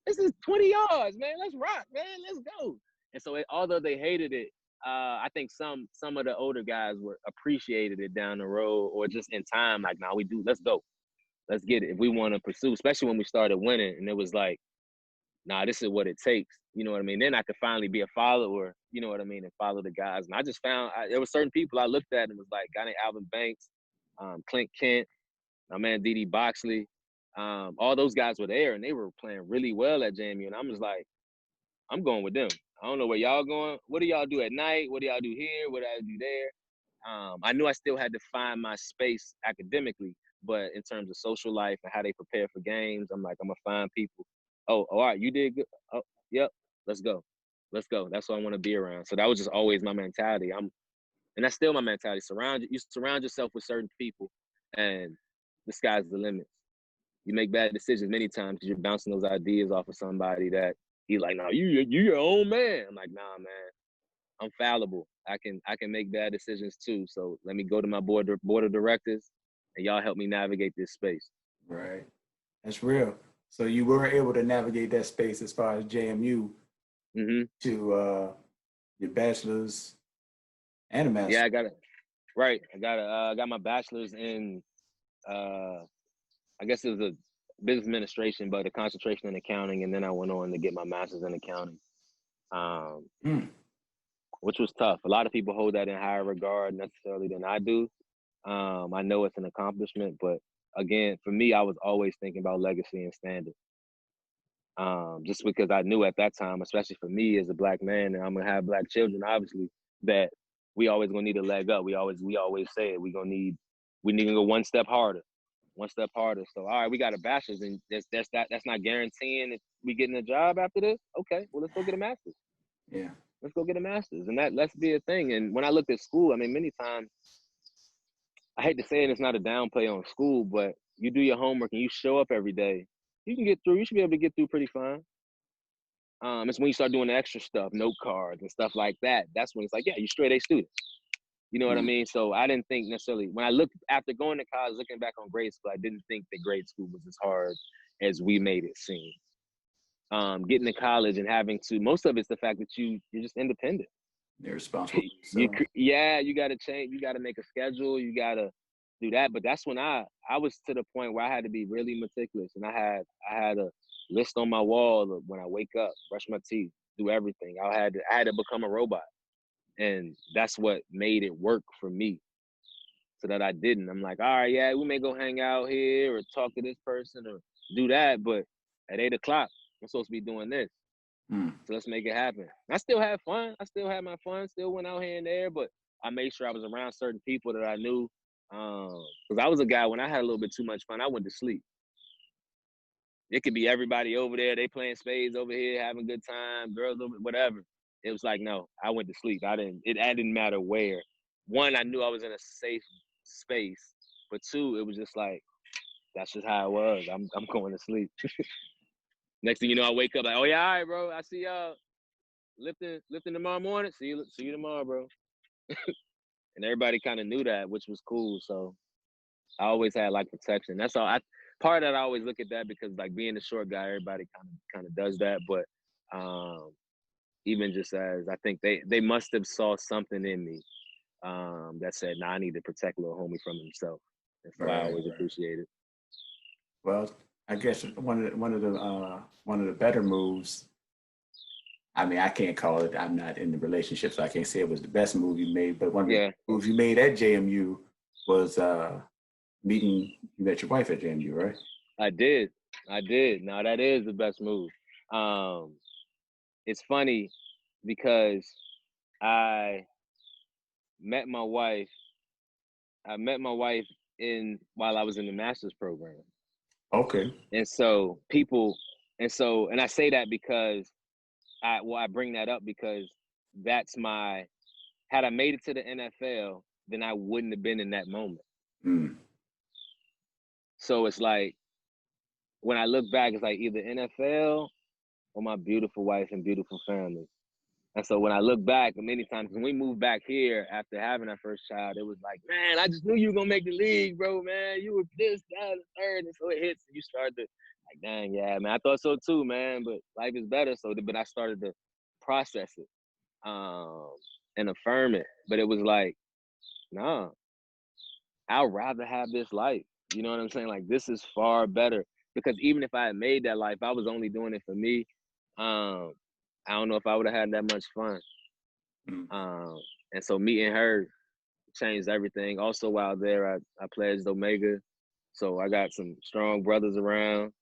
This is 20 yards, man. Let's rock, man. Let's go. And so although they hated it, I think some of the older guys appreciated it down the road or just in time, like, let's go. Let's get it. If we want to pursue, especially when we started winning, and it was like, this is what it takes. You know what I mean? Then I could finally be a follower, you know what I mean, and follow the guys. And I just found there were certain people I looked at and was like, guy named Alvin Banks, Clint Kent, my man Dede Boxley, all those guys were there and they were playing really well at JMU. And I'm just like, I'm going with them. I don't know where y'all going. What do y'all do at night? What do y'all do here? What do I do there? I knew I still had to find my space academically, but in terms of social life and how they prepare for games, I'm like, I'm going to find people. Oh, all right, you did good. Oh, yep, let's go. Let's go. That's what I want to be around. So that was just always my mentality. And that's still my mentality. You surround yourself with certain people and the sky's the limit. You make bad decisions many times because you're bouncing those ideas off of somebody that he's like, no, you your own man. I'm like, nah, man, I'm fallible. I can make bad decisions too. So let me go to my board of directors and y'all help me navigate this space. Right. That's real. So you were able to navigate that space as far as JMU to your bachelor's and a master's. Yeah, I got it. Right. I got my bachelor's in I guess it was a business administration, but a concentration in accounting, and then I went on to get my master's in accounting, which was tough. A lot of people hold that in higher regard necessarily than I do. I know it's an accomplishment, but again, for me, I was always thinking about legacy and standard. Just because I knew at that time, especially for me as a Black man, and I'm gonna have Black children, obviously, that we always gonna need a leg up. We always say it. We need to go one step harder. So, all right, we got a bachelor's, and that's not guaranteeing if we getting a job after this. Okay, well, let's go get a master's. Yeah, let's go get a master's, and let's be a thing. And when I looked at school, many times, I hate to say it, it's not a downplay on school, but you do your homework and you show up every day, you can get through. You should be able to get through pretty fine. It's when you start doing the extra stuff, note cards and stuff like that. That's when it's like, yeah, you're straight A student. You know what I mean? So I didn't think necessarily, when I looked after going to college, looking back on grade school, I didn't think that grade school was as hard as we made it seem. Getting to college and having to, most of it's the fact that you're just independent. You're responsible. You got to change. You got to make a schedule. You got to do that. But that's when I was to the point where I had to be really meticulous, and I had a list on my wall of when I wake up, brush my teeth, do everything. I had to become a robot. And that's what made it work for me, so that I didn't. I'm like, all right, yeah, we may go hang out here or talk to this person or do that, but at 8 o'clock, I'm supposed to be doing this. So let's make it happen. I still had fun. I still had my fun, still went out here and there, but I made sure I was around certain people that I knew Because I was a guy, when I had a little bit too much fun, I went to sleep. It could be everybody over there, they playing spades over here, having a good time, girls over, whatever. It was like, no, I went to sleep. It didn't matter where. One, I knew I was in a safe space, but two, it was just like, that's just how it was. I'm going to sleep. Next thing you know, I wake up like, oh yeah, all right, bro. I see y'all lifting tomorrow morning. See you tomorrow, bro. And everybody kind of knew that, which was cool. So I always had like protection. That's all. Part of that, I always look at that because like being a short guy, everybody kind of does that. But even just as I think they must have saw something in me that said, nah, I need to protect little homie from himself. And so I Right, always right. appreciate it. Well, I guess one of the better moves. I mean, I can't call it. I'm not in the relationship, so I can't say it was the best move you made. But one of the Yeah, moves you made at JMU was meeting. You met your wife at JMU, right? I did. Now that is the best move. It's funny because I met my wife. I met my wife while I was in the master's program. Okay. And so and I say that because I bring that up because had I made it to the NFL, then I wouldn't have been in that moment. Mm. So it's like, when I look back, it's like either NFL or my beautiful wife and beautiful family. And so when I look back, many times when we moved back here after having our first child, it was like, man, I just knew you were gonna make the league, bro, man. You were this, that, and third, and so it hits, and you start to like, dang, yeah, man, I thought so too, man. But life is better, but I started to process it and affirm it. But it was like, nah, I'd rather have this life. You know what I'm saying? Like, this is far better, because even if I had made that life, I was only doing it for me. I don't know if I would have had that much fun. Mm. And so meeting her changed everything. Also, while there, I pledged Omega. So I got some strong brothers around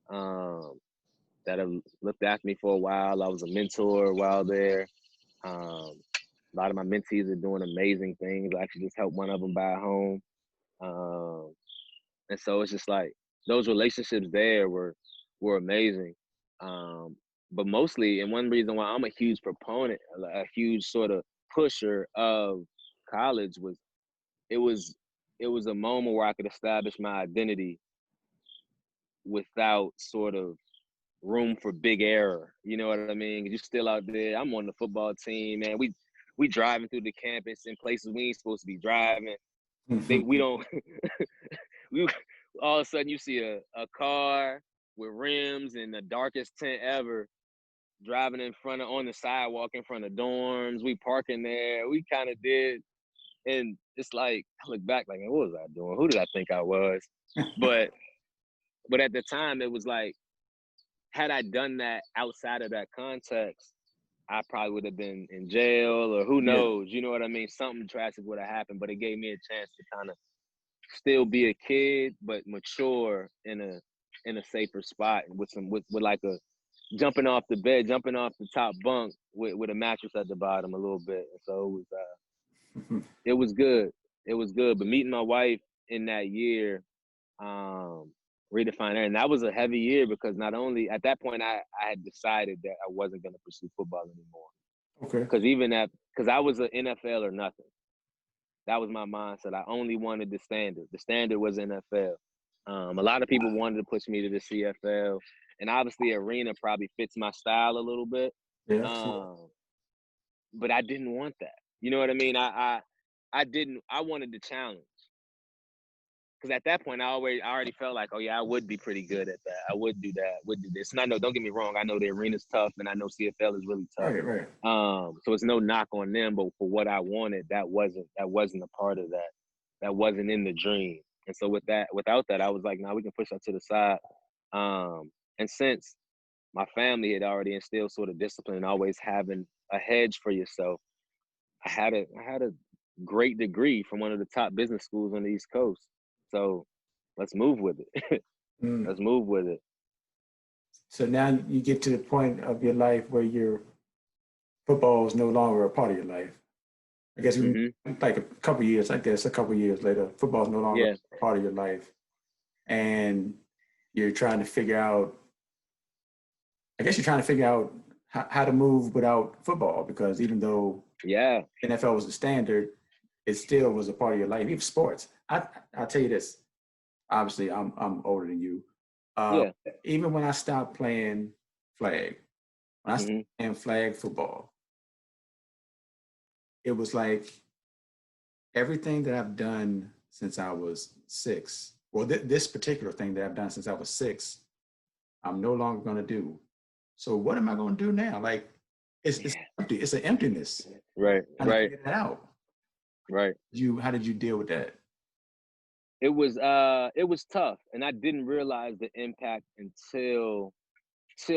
that have looked after me for a while. I was a mentor while there. A lot of my mentees are doing amazing things. I actually just helped one of them buy a home. And so it's just like those relationships there were amazing. But mostly, and one reason why I'm a huge proponent, a huge sort of pusher of college it was a moment where I could establish my identity without sort of room for big error. You know what I mean? You're still out there. I'm on the football team, man. We driving through the campus in places we ain't supposed to be driving. We don't we all of a sudden you see a car with rims and the darkest tint ever driving on the sidewalk in front of dorms. We parking there. We kind of did. And it's like, I look back like, what was I doing? Who did I think I was? But at the time, it was like, had I done that outside of that context, I probably would have been in jail, or who Yeah. knows, you know what I mean? Something tragic would have happened, but it gave me a chance to kind of still be a kid, but mature in a safer spot with like a jumping off the top bunk with a mattress at the bottom a little bit. And so it was good. It was good. But meeting my wife in that year, redefining, and that was a heavy year because not only at that point I had decided that I wasn't going to pursue football anymore. Okay. Because I was an NFL or nothing. That was my mindset. I only wanted the standard. The standard was NFL. A lot of people wanted to push me to the CFL, and obviously arena probably fits my style a little bit. Yeah. Sure. But I didn't want that. You know what I mean? I didn't. I wanted the challenge. Because at that point, I already felt like, oh yeah, I would be pretty good at that. I would do that. Would do this. And I know, don't get me wrong, I know the arena's tough, and I know CFL is really tough. Right. Right. So it's no knock on them, but for what I wanted, that wasn't a part of that. That wasn't in the dream. And so without that, I was like, nah, we can push that to the side. And since my family had already instilled sort of discipline and always having a hedge for yourself, I had a great degree from one of the top business schools on the East Coast. So let's move with it. Mm. Let's move with it. So now you get to the point of your life where your football is no longer a part of your life. I guess you Hmm. like a couple years. I guess a couple years later, football's no longer Yeah. part of your life, and you're trying to figure out. I guess you're trying to figure out how to move without football because even though Yeah. NFL was the standard, it still was a part of your life. Even sports. I'll tell you this. Obviously, I'm older than you. Uh, Yeah. Even when I stopped playing flag, when I started Hmm. playing flag football, it was like everything that I've done since I was 6. Well, this particular thing that I've done since I was 6, I'm no longer going to do. So what am I going to do now? Like, it's Yeah. empty. It's an emptiness. Right. Trying to Right. figure that out. Right. How did you deal with that? It was tough, and I didn't realize the impact until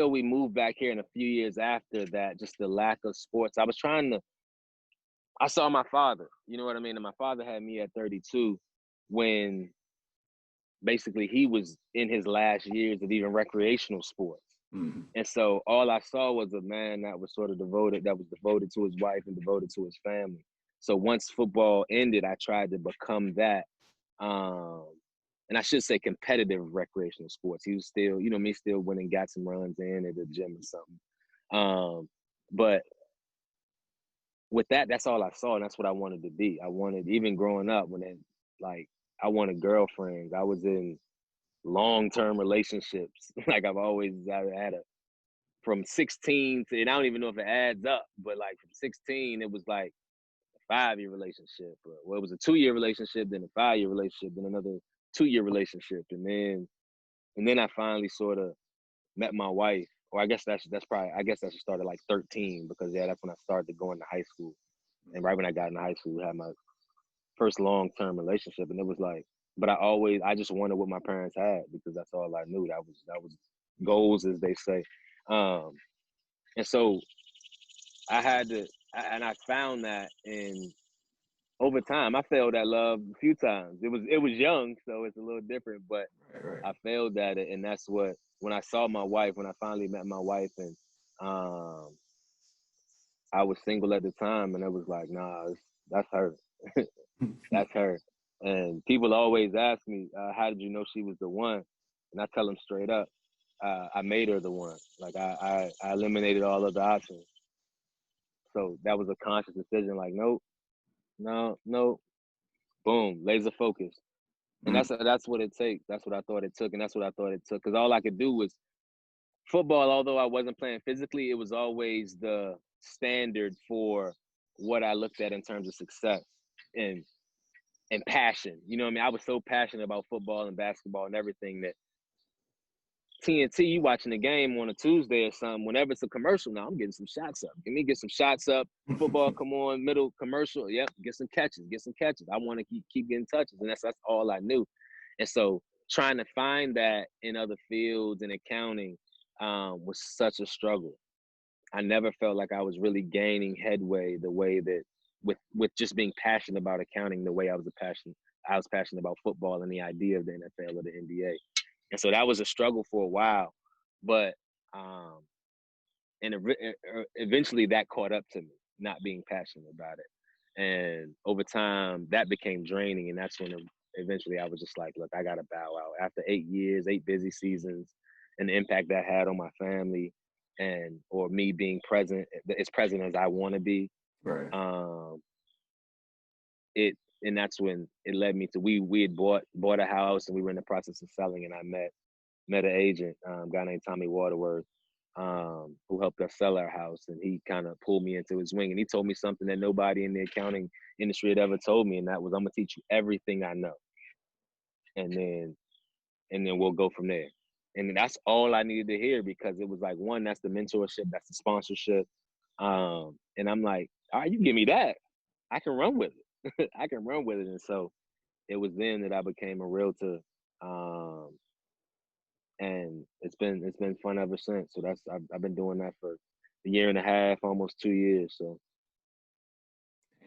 we moved back here, and a few years after that, just the lack of sports. I saw my father, you know what I mean? And my father had me at 32 when basically he was in his last years of even recreational sports. Mm-hmm. And so all I saw was a man that was sort of devoted to his wife and devoted to his family. So once football ended, I tried to become that. Um, and I should say competitive recreational sports. He was still, you know, me still went and got some runs in at the gym or something. But with that, that's all I saw, and that's what I wanted to be. I wanted, even growing up, like, I wanted girlfriends. I was in long-term relationships. Like I had a from 16 to, and I don't even know if it adds up, but like from 16, it was like a 5-year relationship. Well, it was a 2-year relationship, then a 5-year relationship, then another 2-year relationship, and then I finally sort of met my wife. Or I guess that's probably, I guess that should start at like 13, because yeah, that's when I started going to high school. And right when I got into high school, I had my first long-term relationship, and it was like, but I just wanted what my parents had, because that's all I knew. That was goals, as they say. Um, and so I had to, and I found that in over time. I failed at love a few times. It was young, so it's a little different, but Right, right. I failed at it, and that's what, when I saw my wife, when I finally met my wife, and um, I was single at the time, and it was like, nah, that's her. That's her. And people always ask me, how did you know she was the one? And I tell them straight up, I made her the one. Like I eliminated all other options. So that was a conscious decision. Like, nope, no, no, boom, laser focus. And Mm. that's what it takes. That's what I thought it took, and that's what I thought it took. Because all I could do was football. Although I wasn't playing physically, it was always the standard for what I looked at in terms of success. And passion. You know what I mean? I was so passionate about football and basketball and everything that TNT, you watching the game on a Tuesday or something, whenever it's a commercial, now I'm getting some shots up. Get some shots up. Football, come on, middle commercial. Yep, get some catches. I want to keep getting touches. And that's all I knew. And so trying to find that in other fields and accounting was such a struggle. I never felt like I was really gaining headway the way that, with just being passionate about accounting, the way I was passionate about football and the idea of the NFL or the NBA. And so that was a struggle for a while, but um and eventually that caught up to me, not being passionate about it. And over time that became draining, and that's when eventually I was just like, look, I got to bow out. After 8 years, 8 busy seasons, and the impact that had on my family, and or me being present, as present as I want to be, Right. um it and that's when it led me to, we had bought a house, and we were in the process of selling, and I met an agent, guy named Tommy Waterworth, who helped us sell our house, and he kind of pulled me into his wing, and he told me something that nobody in the accounting industry had ever told me, and that was, I'm gonna teach you everything I know, and then we'll go from there. And that's all I needed to hear, because it was like, one, that's the mentorship, that's the sponsorship, and I'm like, all right, you give me that, I can run with it. I can run with it. And so it was then that I became a realtor. Um, and it's been fun ever since. So I've been doing that for a year and a half, almost 2 years. So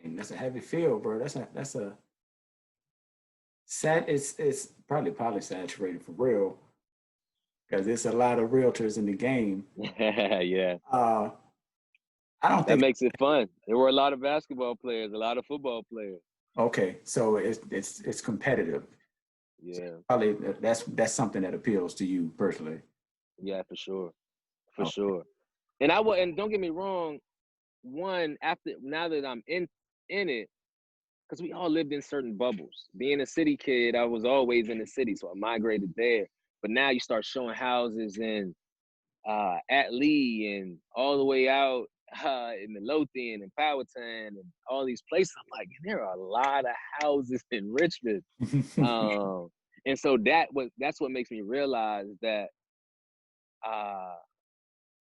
And that's a heavy field, bro. That's a sad. It's probably saturated for real because there's a lot of realtors in the game. yeah. Uh, I don't That think. makes it fun. There were a lot of basketball players, a lot of football players. Okay, so it's competitive. So Yeah, probably that's something that appeals to you personally. yeah, for Oh, sure. And I will, and don't get me wrong. One after now that I'm in it, because we all lived in certain bubbles. Being a city kid, I was always in the city, so I migrated there. But now you start showing houses in at Lee and all the way out in the Lothian and Powhatan and all these places. I'm like, there are a lot of houses in Richmond. And so that's what makes me realize that uh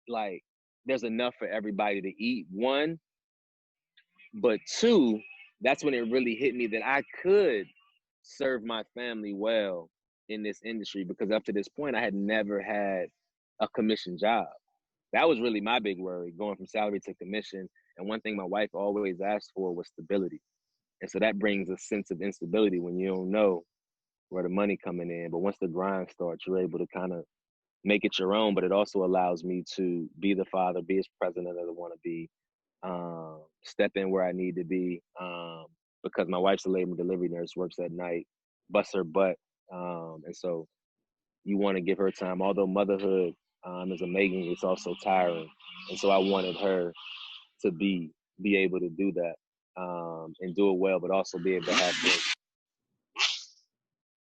like there's enough for everybody to eat. One, but two, that's when it really hit me that I could serve my family well in this industry, because up to this point I had never had a commission job. That was really my big worry, going from salary to commission. And one thing my wife always asked for was stability. And so that brings a sense of instability when you don't know where the money coming in. But once the grind starts, you're able to kind of make it your own. But it also allows me to be the father, be as president that I want to be, step in where I need to be, because my wife's a labor and delivery nurse, works at night, busts her butt. And so you want to give her time. Although motherhood is amazing, it's also tiring. And so I wanted her to be able to do that, and do it well, but also be able to have the,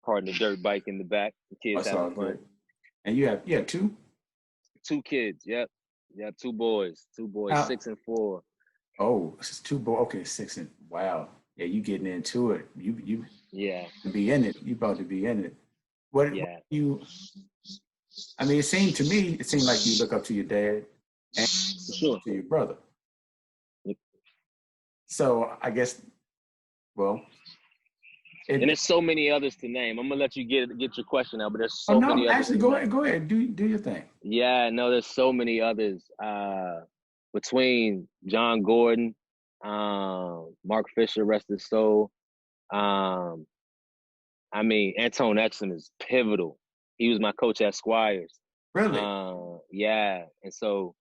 pardon, the dirt bike in the back, the kids that's having all fun. good. And you have two. Two kids, yep. Yeah, two boys, How? 6 and 4. Oh, it's two boy. Okay, six and wow. Yeah, you getting into it. You Yeah, be in it. You about to be in it. What yeah, you? I mean, it seemed like you look up to your dad and for sure. to your brother. So I guess, well, And it. there's so many others to name. I'm gonna let you get your question out, but there's Oh so no, many others actually, to go ahead, name. go ahead, do your thing. Yeah, no, there's so many others. Between John Gordon, Mark Fisher, rest his soul. Um, I mean, Antone Exum is pivotal. He was my coach at Squires. Really, Yeah, and so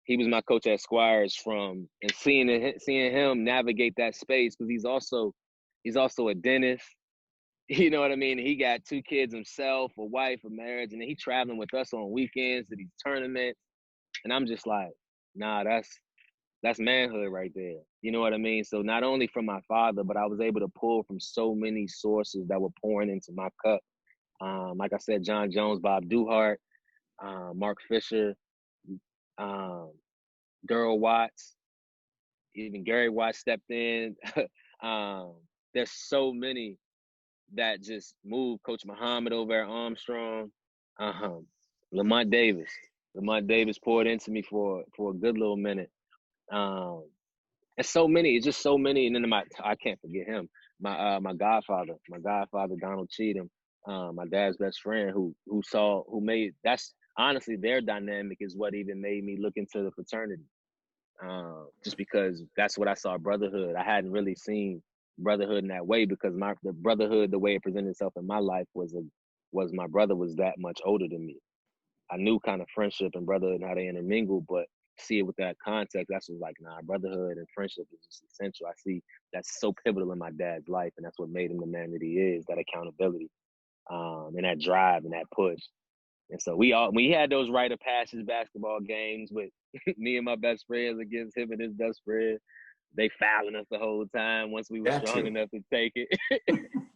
he was my coach at Squires and seeing him navigate that space, because he's also a dentist. You know what I mean? He got 2 kids himself, a wife, a marriage, and then he traveling with us on weekends to these tournaments. And I'm just like, nah, that's manhood right there. You know what I mean? So not only from my father, but I was able to pull from so many sources that were pouring into my cup. Like I said, John Jones, Bob Duhart, Mark Fisher, um, Daryl Watts, even Gary Watts stepped in. um, there's so many that just moved. Coach Muhammad over at Armstrong, um, Lamont Davis. Lamont Davis poured into me for a good little minute. Um, and so many, it's just so many. And then I can't forget him. My godfather, Donald Cheatham, my dad's best friend, who made, that's honestly their dynamic is what even made me look into the fraternity. Just because that's what I saw brotherhood. I hadn't really seen brotherhood in that way, because the brotherhood, the way it presented itself in my life was my brother was that much older than me. I knew kind of friendship and brotherhood and how they intermingle, but see it with that context, that's just like, nah, brotherhood and friendship is just essential. I see that's so pivotal in my dad's life, and that's what made him the man that he is, that accountability, and that drive and that push. And so we had those rite of passage basketball games with me and my best friends against him and his best friend. They fouling us the whole time once we were got strong to, enough to take it.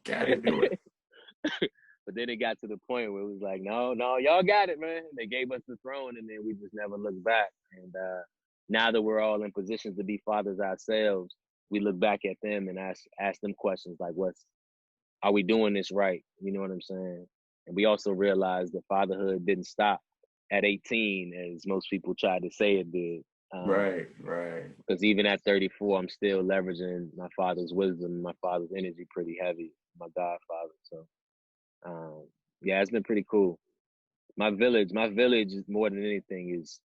got to do it. But then it got to the point where it was like, no, y'all got it, man. They gave us the throne, and then we just never looked back. And now that we're all in positions to be fathers ourselves, we look back at them and ask them questions like, are we doing this right? You know what I'm saying? And we also realized that fatherhood didn't stop at 18, as most people tried to say it did. Right, right. Because even at 34, I'm still leveraging my father's wisdom, my father's energy pretty heavy, my godfather. So, yeah, it's been pretty cool. My village is more than anything is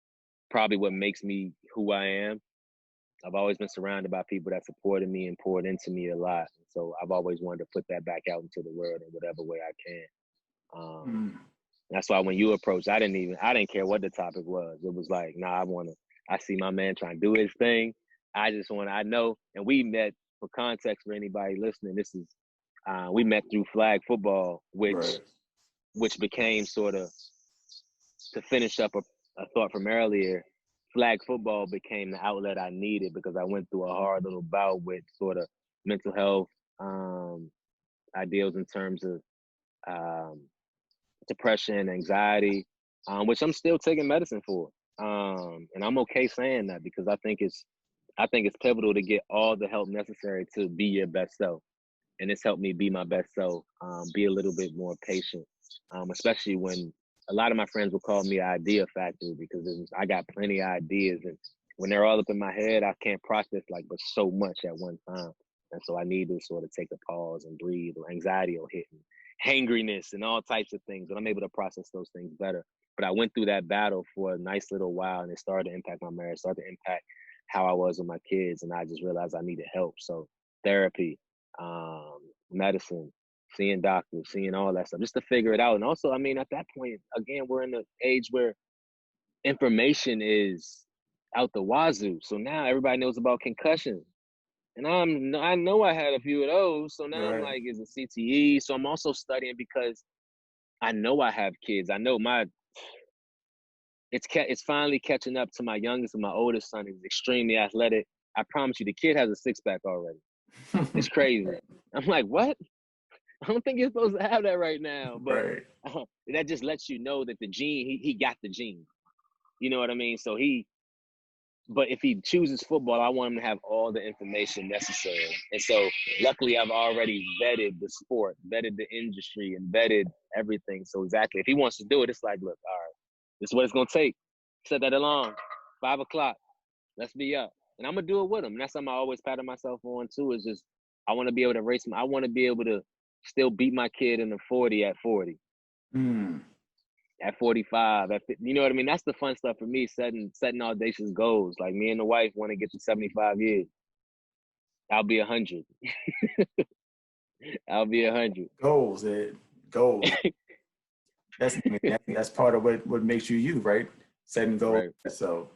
probably what makes me who I am. I've always been surrounded by people that supported me and poured into me a lot. So I've always wanted to put that back out into the world in whatever way I can. Mm. That's why when you approached, I didn't care what the topic was. It was like, nah, I see my man trying to do his thing. I know, and we met, for context for anybody listening, this is, we met through flag football, Right. which became sort of, to finish up a thought from earlier, flag football became the outlet I needed because I went through a hard little bout with sort of mental health ideals in terms of um, depression, anxiety, which I'm still taking medicine for. And I'm okay saying that because I think it's pivotal to get all the help necessary to be your best self. And it's helped me be my best self, be a little bit more patient, especially when a lot of my friends will call me idea factory because I got plenty of ideas. And when they're all up in my head, I can't process like but so much at one time. And so I need to sort of take a pause and breathe, or anxiety will hit me, hangriness and all types of things. But I'm able to process those things better. But I went through that battle for a nice little while, and it started to impact my marriage, started to impact how I was with my kids. And I just realized I needed help. So therapy, medicine, seeing doctors, seeing all that stuff, just to figure it out. And also, I mean, at that point, again, we're in the age where information is out the wazoo. So now everybody knows about concussions. And I know I had a few of those. So now I'm Right. like, is it CTE? So I'm also studying because I know I have kids. I know it's finally catching up to my youngest, and my oldest son is extremely athletic. I promise you, the kid has a six-pack already. It's crazy. I'm like, what? I don't think you're supposed to have that right now, but Right. that just lets you know that the gene, he got the gene. You know what I mean? But if he chooses football, I want him to have all the information necessary. And so luckily I've already vetted the sport, vetted the industry, and vetted everything. So exactly, if he wants to do it, it's like, look, all right, this is what it's going to take. Set that alarm, 5 o'clock, let's be up. And I'm going to do it with him. And that's something I always pattern myself on too, is just, I want to be able to I want to be able to still beat my kid in the 40 at 40. Mm. At 45, you know what I mean? That's the fun stuff for me, setting audacious goals. Like me and the wife want to get to 75 years. I'll be 100. I'll be 100. Goals, goals. That's I mean, that's part of what makes you you, right? Setting goals. Right. So,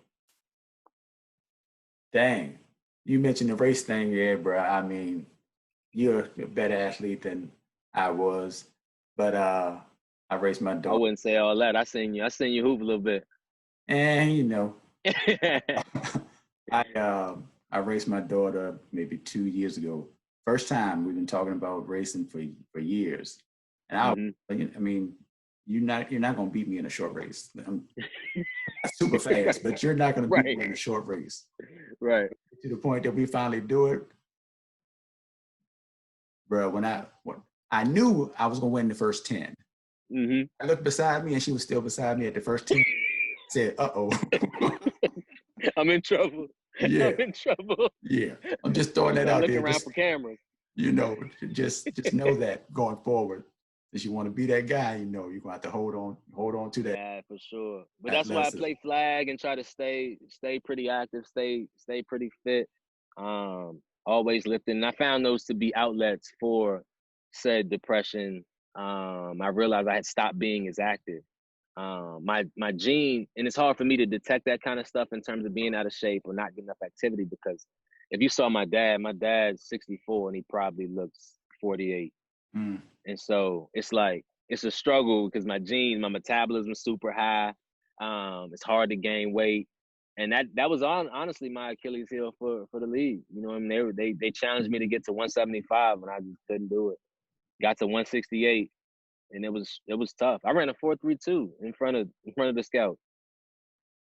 dang, you mentioned the race thing, yeah, bro. I mean, you're a better athlete than I was, but I raced my I daughter, wouldn't say all that. I seen you hoop a little bit. and I raced my daughter maybe 2 years ago. First time we've been talking about racing for years, and Hmm. I mean, you're not gonna beat me in a short race. I'm super fast, but you're not gonna beat Right. me in a short race. Right. To the point that we finally do it, bro. When I knew I was gonna win the first 10. Hmm. I looked beside me, and she was still beside me at the first 10. Said, "Uh oh." I'm in trouble. I'm Yeah, in trouble. yeah. I'm just throwing You that better out look there. around for cameras. You know, just know that going forward, if you want to be that guy, you're gonna have to hold on to Yeah, for sure. But that that's why I athleticism. play flag and try to stay pretty active, stay pretty fit. Always lifting. And I found those to be outlets for said depression. I realized I had stopped being as active. My gene, and it's hard for me to detect that kind of stuff in terms of being out of shape or not getting enough activity, because if you saw my dad's 64 and he probably looks 48. Mm. And so it's like, it's a struggle because my metabolism is super high. It's hard to gain weight. And that was honestly my Achilles heel for the league. You know what I mean? They challenged me to get to 175 and I just couldn't do it. Got to 168 and it was tough. I ran a 4.32 in front of the scout.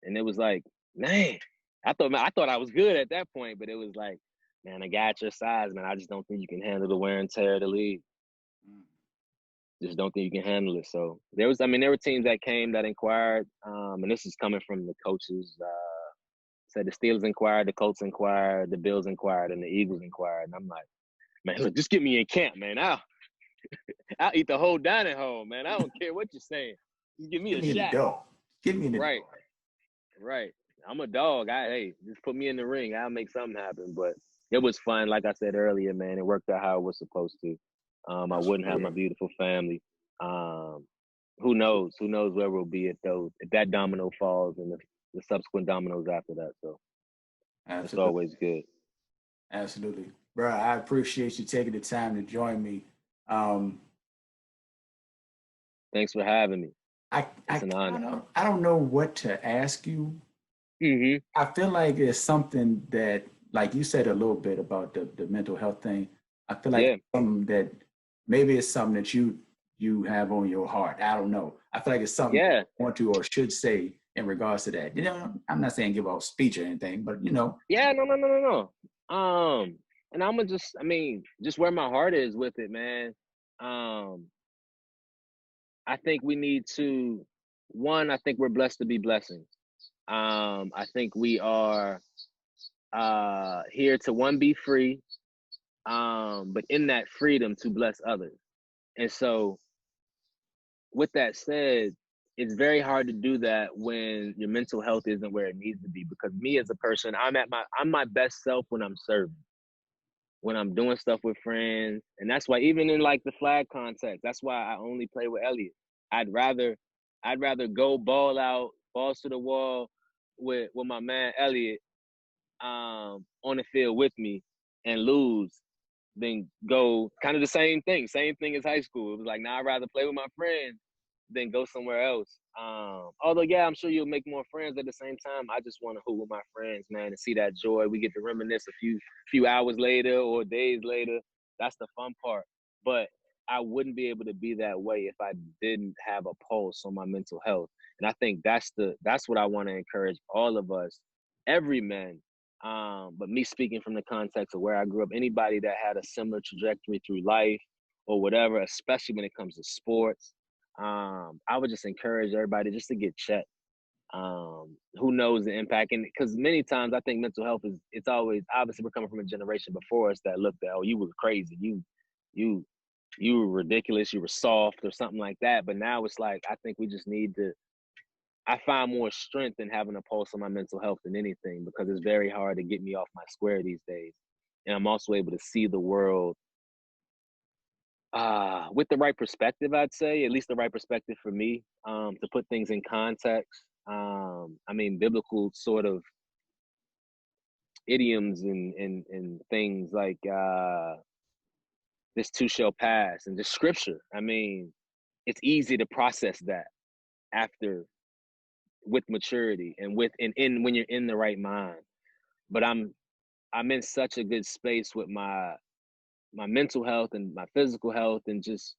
And it was like, man, I thought I was good at that point, but it was like, man, a guy at your size, man, I just don't think you can handle the wear and tear of the league. Mm. Just don't think you can handle it. So there were teams that came that inquired, and this is coming from the coaches. Said the Steelers inquired, the Colts inquired, the Bills inquired, and the Eagles inquired. And I'm like, man, look, just get me in camp, man. I'll eat the whole dining hall, man. I don't care what you're saying. Just give me Get a me in the shot. door. Get me in the Right, door. right. I'm a dog. Hey, just put me in the ring. I'll make something happen. But it was fun. Like I said earlier, man, it worked out how it was supposed to. I That's wouldn't have my real. beautiful family. Um, who knows? Who knows where we'll be if that domino falls in the subsequent dominoes after that. So it's Absolutely. always good. Absolutely. Bro, I appreciate you taking the time to join me. Um, Thanks for having me. I It's an honor. I don't know what to ask you. Hmm. I feel like it's something that, like you said a little bit about the mental health thing. I feel like Yeah. something that maybe it's something that you have on your heart. I don't know. I feel like it's something Yeah. you want to or should say in regards to that. You know, I'm not saying give out speech or anything, but you know. Yeah. No. And I'm gonna just, I mean, just where my heart is with it, man. Um, I think we need to, one, I think we're blessed to be blessings. I think we are here to one, be free, but in that freedom to bless others. And so with that said, it's very hard to do that when your mental health isn't where it needs to be. Because me as a person, I'm my best self when I'm serving, when I'm doing stuff with friends. And that's why even in like the flag context, that's why I only play with Elliot. I'd rather I'd rather go ball out, balls to the wall with my man Elliot on the field with me and lose than go kind of the same thing as high school. It was like, nah, I'd rather play with my friends than go somewhere else. Although, yeah, I'm sure you'll make more friends at the same time. I just want to hoop with my friends, man, and see that joy. We get to reminisce a few hours later or days later. That's the fun part. But I wouldn't be able to be that way if I didn't have a pulse on my mental health. And I think that's what I want to encourage all of us, every man. But me speaking from the context of where I grew up, anybody that had a similar trajectory through life or whatever, especially when it comes to sports, I would just encourage everybody just to get checked. Who knows the impact? And because many times I think mental health it's always, obviously we're coming from a generation before us that looked at, oh, you were crazy, you you were ridiculous, you were soft or something like that. But now it's like I think we just need to, I find more strength in having a pulse on my mental health than anything, because it's very hard to get me off my square these days. And I'm also able to see the world with the right perspective, I'd say, at least the right perspective for me, to put things in context. I mean, biblical sort of idioms and things like this too shall pass, and just scripture. I mean, it's easy to process that after, with maturity and with and in when you're in the right mind. But I'm in such a good space with my mental health and my physical health, and just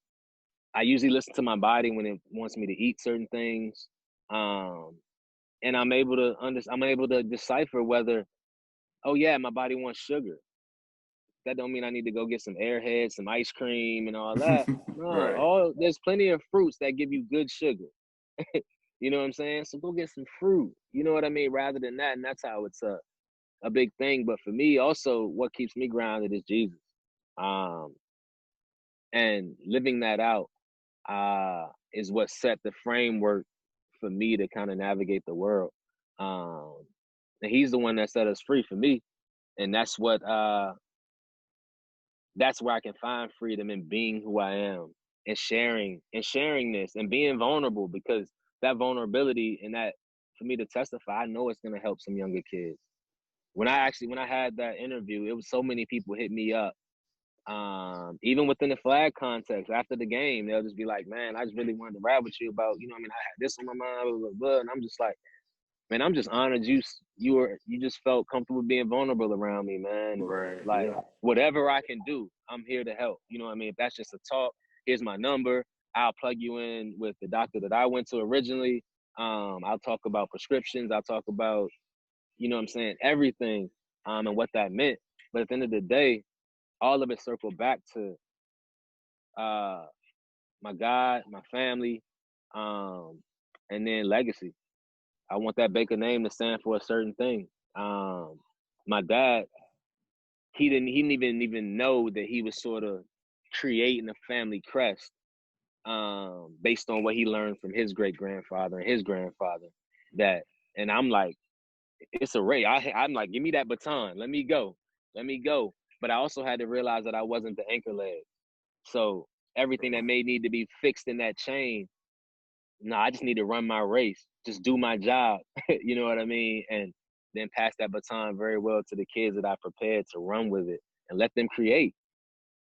I usually listen to my body when it wants me to eat certain things. Um, and I'm able to decipher whether, oh yeah, my body wants sugar. That don't mean I need to go get some airheads, some ice cream and all that. No, Right. all there's plenty of fruits that give you good sugar. You know what I'm saying? So go get some fruit. You know what I mean? Rather than that, and that's how it's a big thing. But for me, also, what keeps me grounded is Jesus. Um, and living that out is what set the framework for me to kind of navigate the world. Um, and he's the one that set us free for me, and that's where I can find freedom in being who I am and sharing this and being vulnerable, because that vulnerability and that, for me to testify, I know it's gonna help some younger kids. When I had that interview, it was so many people hit me up. Even within the flag context, after the game, they'll just be like, "Man, I just really wanted to rap with you about, you know, what I mean, I had this on my mind, blah, blah, blah." And I'm just like, man, I'm just honored you just felt comfortable being vulnerable around me, man. And Right. like, Yeah. whatever I can do, I'm here to help. You know what I mean? If that's just a talk, here's my number. I'll plug you in with the doctor that I went to originally. I'll talk about prescriptions. I'll talk about, you know what I'm saying, everything, and what that meant. But at the end of the day, all of it circled back to uh my God, my family, um, and then legacy. I want that Baker name to stand for a certain thing. Um, my dad, he didn't even know that he was sort of creating a family crest, based on what he learned from his great grandfather and his grandfather. That, and I'm like, it's a race. I'm like, give me that baton. Let me go. But I also had to realize that I wasn't the anchor leg. So everything that may need to be fixed in that chain, no, I just need to run my race. just do my job, you know what I mean? And then pass that baton very well to the kids that I prepared to run with it and let them create.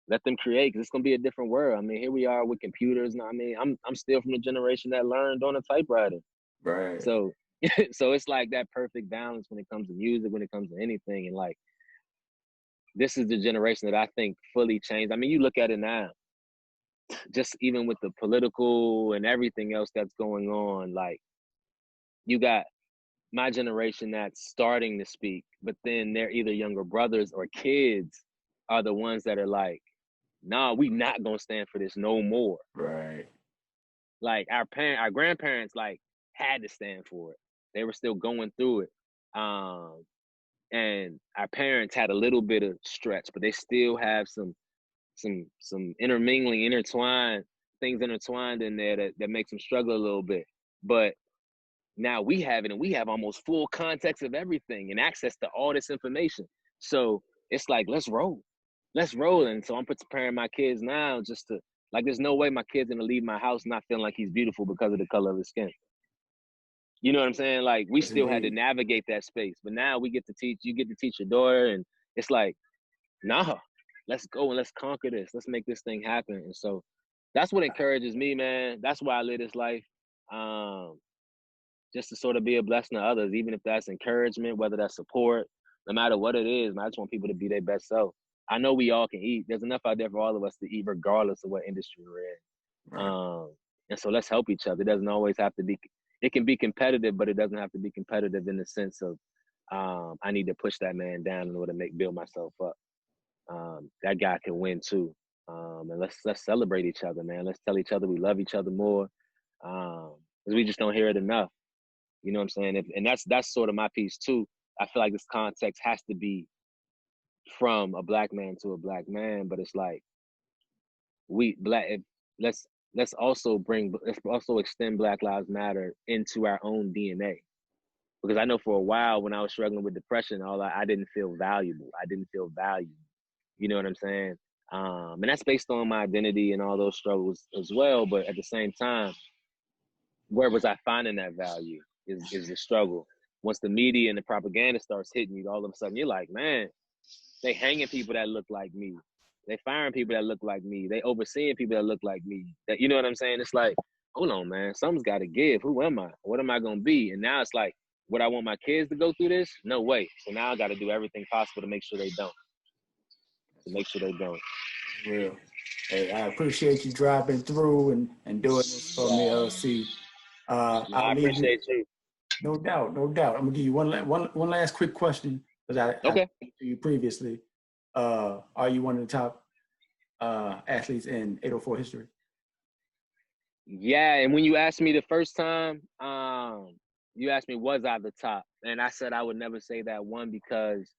Let them create, because it's gonna be a different world. I mean, here we are with computers. Now, I mean, I'm still from the generation that learned on a typewriter. Right. So so it's like that perfect balance when it comes to music, when it comes to anything. And like, this is the generation that I think fully changed. I mean, you look at it now, just even with the political and everything else that's going on, like, you got my generation that's starting to speak, but then they're either younger brothers or kids are the ones that are like, nah, we not gonna stand for this no more. Right. Like our grandparents like had to stand for it. They were still going through it. And our parents had a little bit of stretch, but they still have some intermingling, intertwined things intertwined in there that makes them struggle a little bit. But now we have it, and we have almost full context of everything and access to all this information. So it's like, let's roll. Let's roll. And so I'm preparing my kids now just to, like, there's no way my kid's gonna leave my house not feeling like he's beautiful because of the color of his skin. You know what I'm saying? Like, we Yes, still had to indeed. navigate that space. But now we get to teach, you get to teach your daughter, and it's like, nah, let's go and let's conquer this. Let's make this thing happen. And so that's what encourages me, man. That's why I live this life. Um, just to sort of be a blessing to others, even if that's encouragement, whether that's support, no matter what it is, man, I just want people to be their best self. I know we all can eat. There's enough out there for all of us to eat, regardless of what industry we're in. Right. And so let's help each other. It doesn't always have to be, it can be competitive, but it doesn't have to be competitive in the sense of, I need to push that man down in order to build myself up. That guy can win too. And let's celebrate each other, man. Let's tell each other we love each other more. Because we just don't hear it enough. You know what I'm saying? And that's sort of my piece too. I feel like this context has to be from a black man to a black man, but it's like, we black if, let's let's also extend Black Lives Matter into our own DNA. Because I know for a while when I was struggling with depression, I didn't feel valuable. I didn't feel valued. You know what I'm saying? And that's based on my identity and all those struggles as well. But at the same time, where was I finding that value is the struggle. Once the media and the propaganda starts hitting you, all of a sudden you're like, man, they hanging people that look like me. They firing people that look like me. They overseeing people that look like me. That, you know what I'm saying? It's like, hold on, man, something's got to give. Who am I? What am I going to be? And now it's like, would I want my kids to go through this? No way. So now I got to do everything possible to make sure they don't. To make sure they don't. It's real. Hey, I appreciate you dropping through and doing this for me, LC. No, I I'll leave you. appreciate you. No doubt, no doubt. I'm gonna give you one last quick question because I Okay. asked you previously. Are you one of the top athletes in 804 history? Yeah, and when you asked me the first time, you asked me was I the top, and I said I would never say that, one, because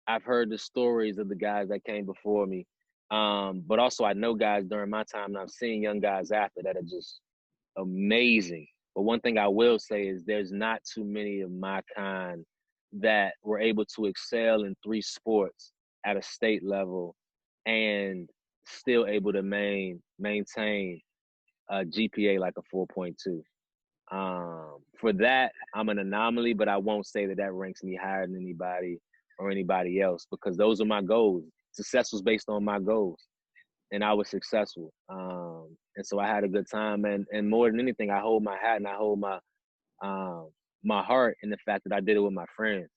I've heard the stories of the guys that came before me, but also I know guys during my time, and I've seen young guys after that are just amazing. But one thing I will say is there's not too many of my kind that were able to excel in 3 sports at a state level and still able to maintain a GPA like a 4.2. For that, I'm an anomaly, but I won't say that ranks me higher than anybody or anybody else, because those are my goals. Success was based on my goals, and I was successful. And so I had a good time, and more than anything, I hold my hat and I hold my heart in the fact that I did it with my friends.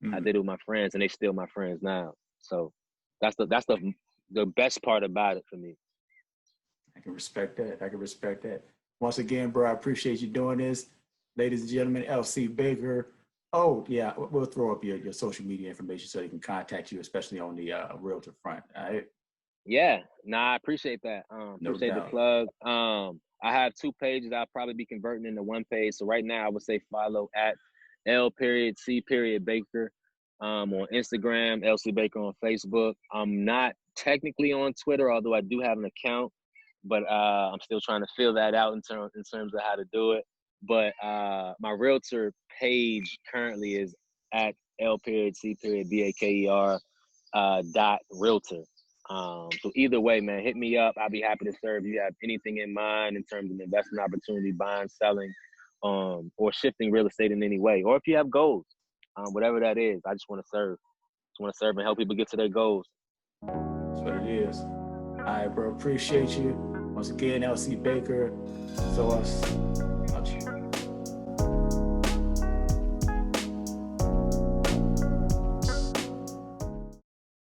I Mm, did it with my friends, and they still my friends now. So that's the best part about it for me. I can respect that. I can respect that. Once again, bro, I appreciate you doing this. Ladies and gentlemen, LC Baker. Oh, yeah, we'll throw up your social media information so they can contact you, especially on the realtor front. All right? Yeah, nah, I appreciate that. No Appreciate the doubt. plug. I have 2 pages. I'll probably be converting into 1 page. So right now, I would say follow at L.C.Baker on Instagram, LC Baker on Facebook. I'm not technically on Twitter, although I do have an account, but I'm still trying to fill that out in terms of how to do it. But my realtor page currently is at L.C.Baker dot realtor. So either way, man, hit me up. I'll be happy to serve. You have anything in mind in terms of investment opportunity, buying, selling, or shifting real estate in any way, or if you have goals, whatever that is. I just want to serve. Just want to serve and help people get to their goals. That's what it is. All right, bro. Appreciate you. Once again, LC Baker. So us.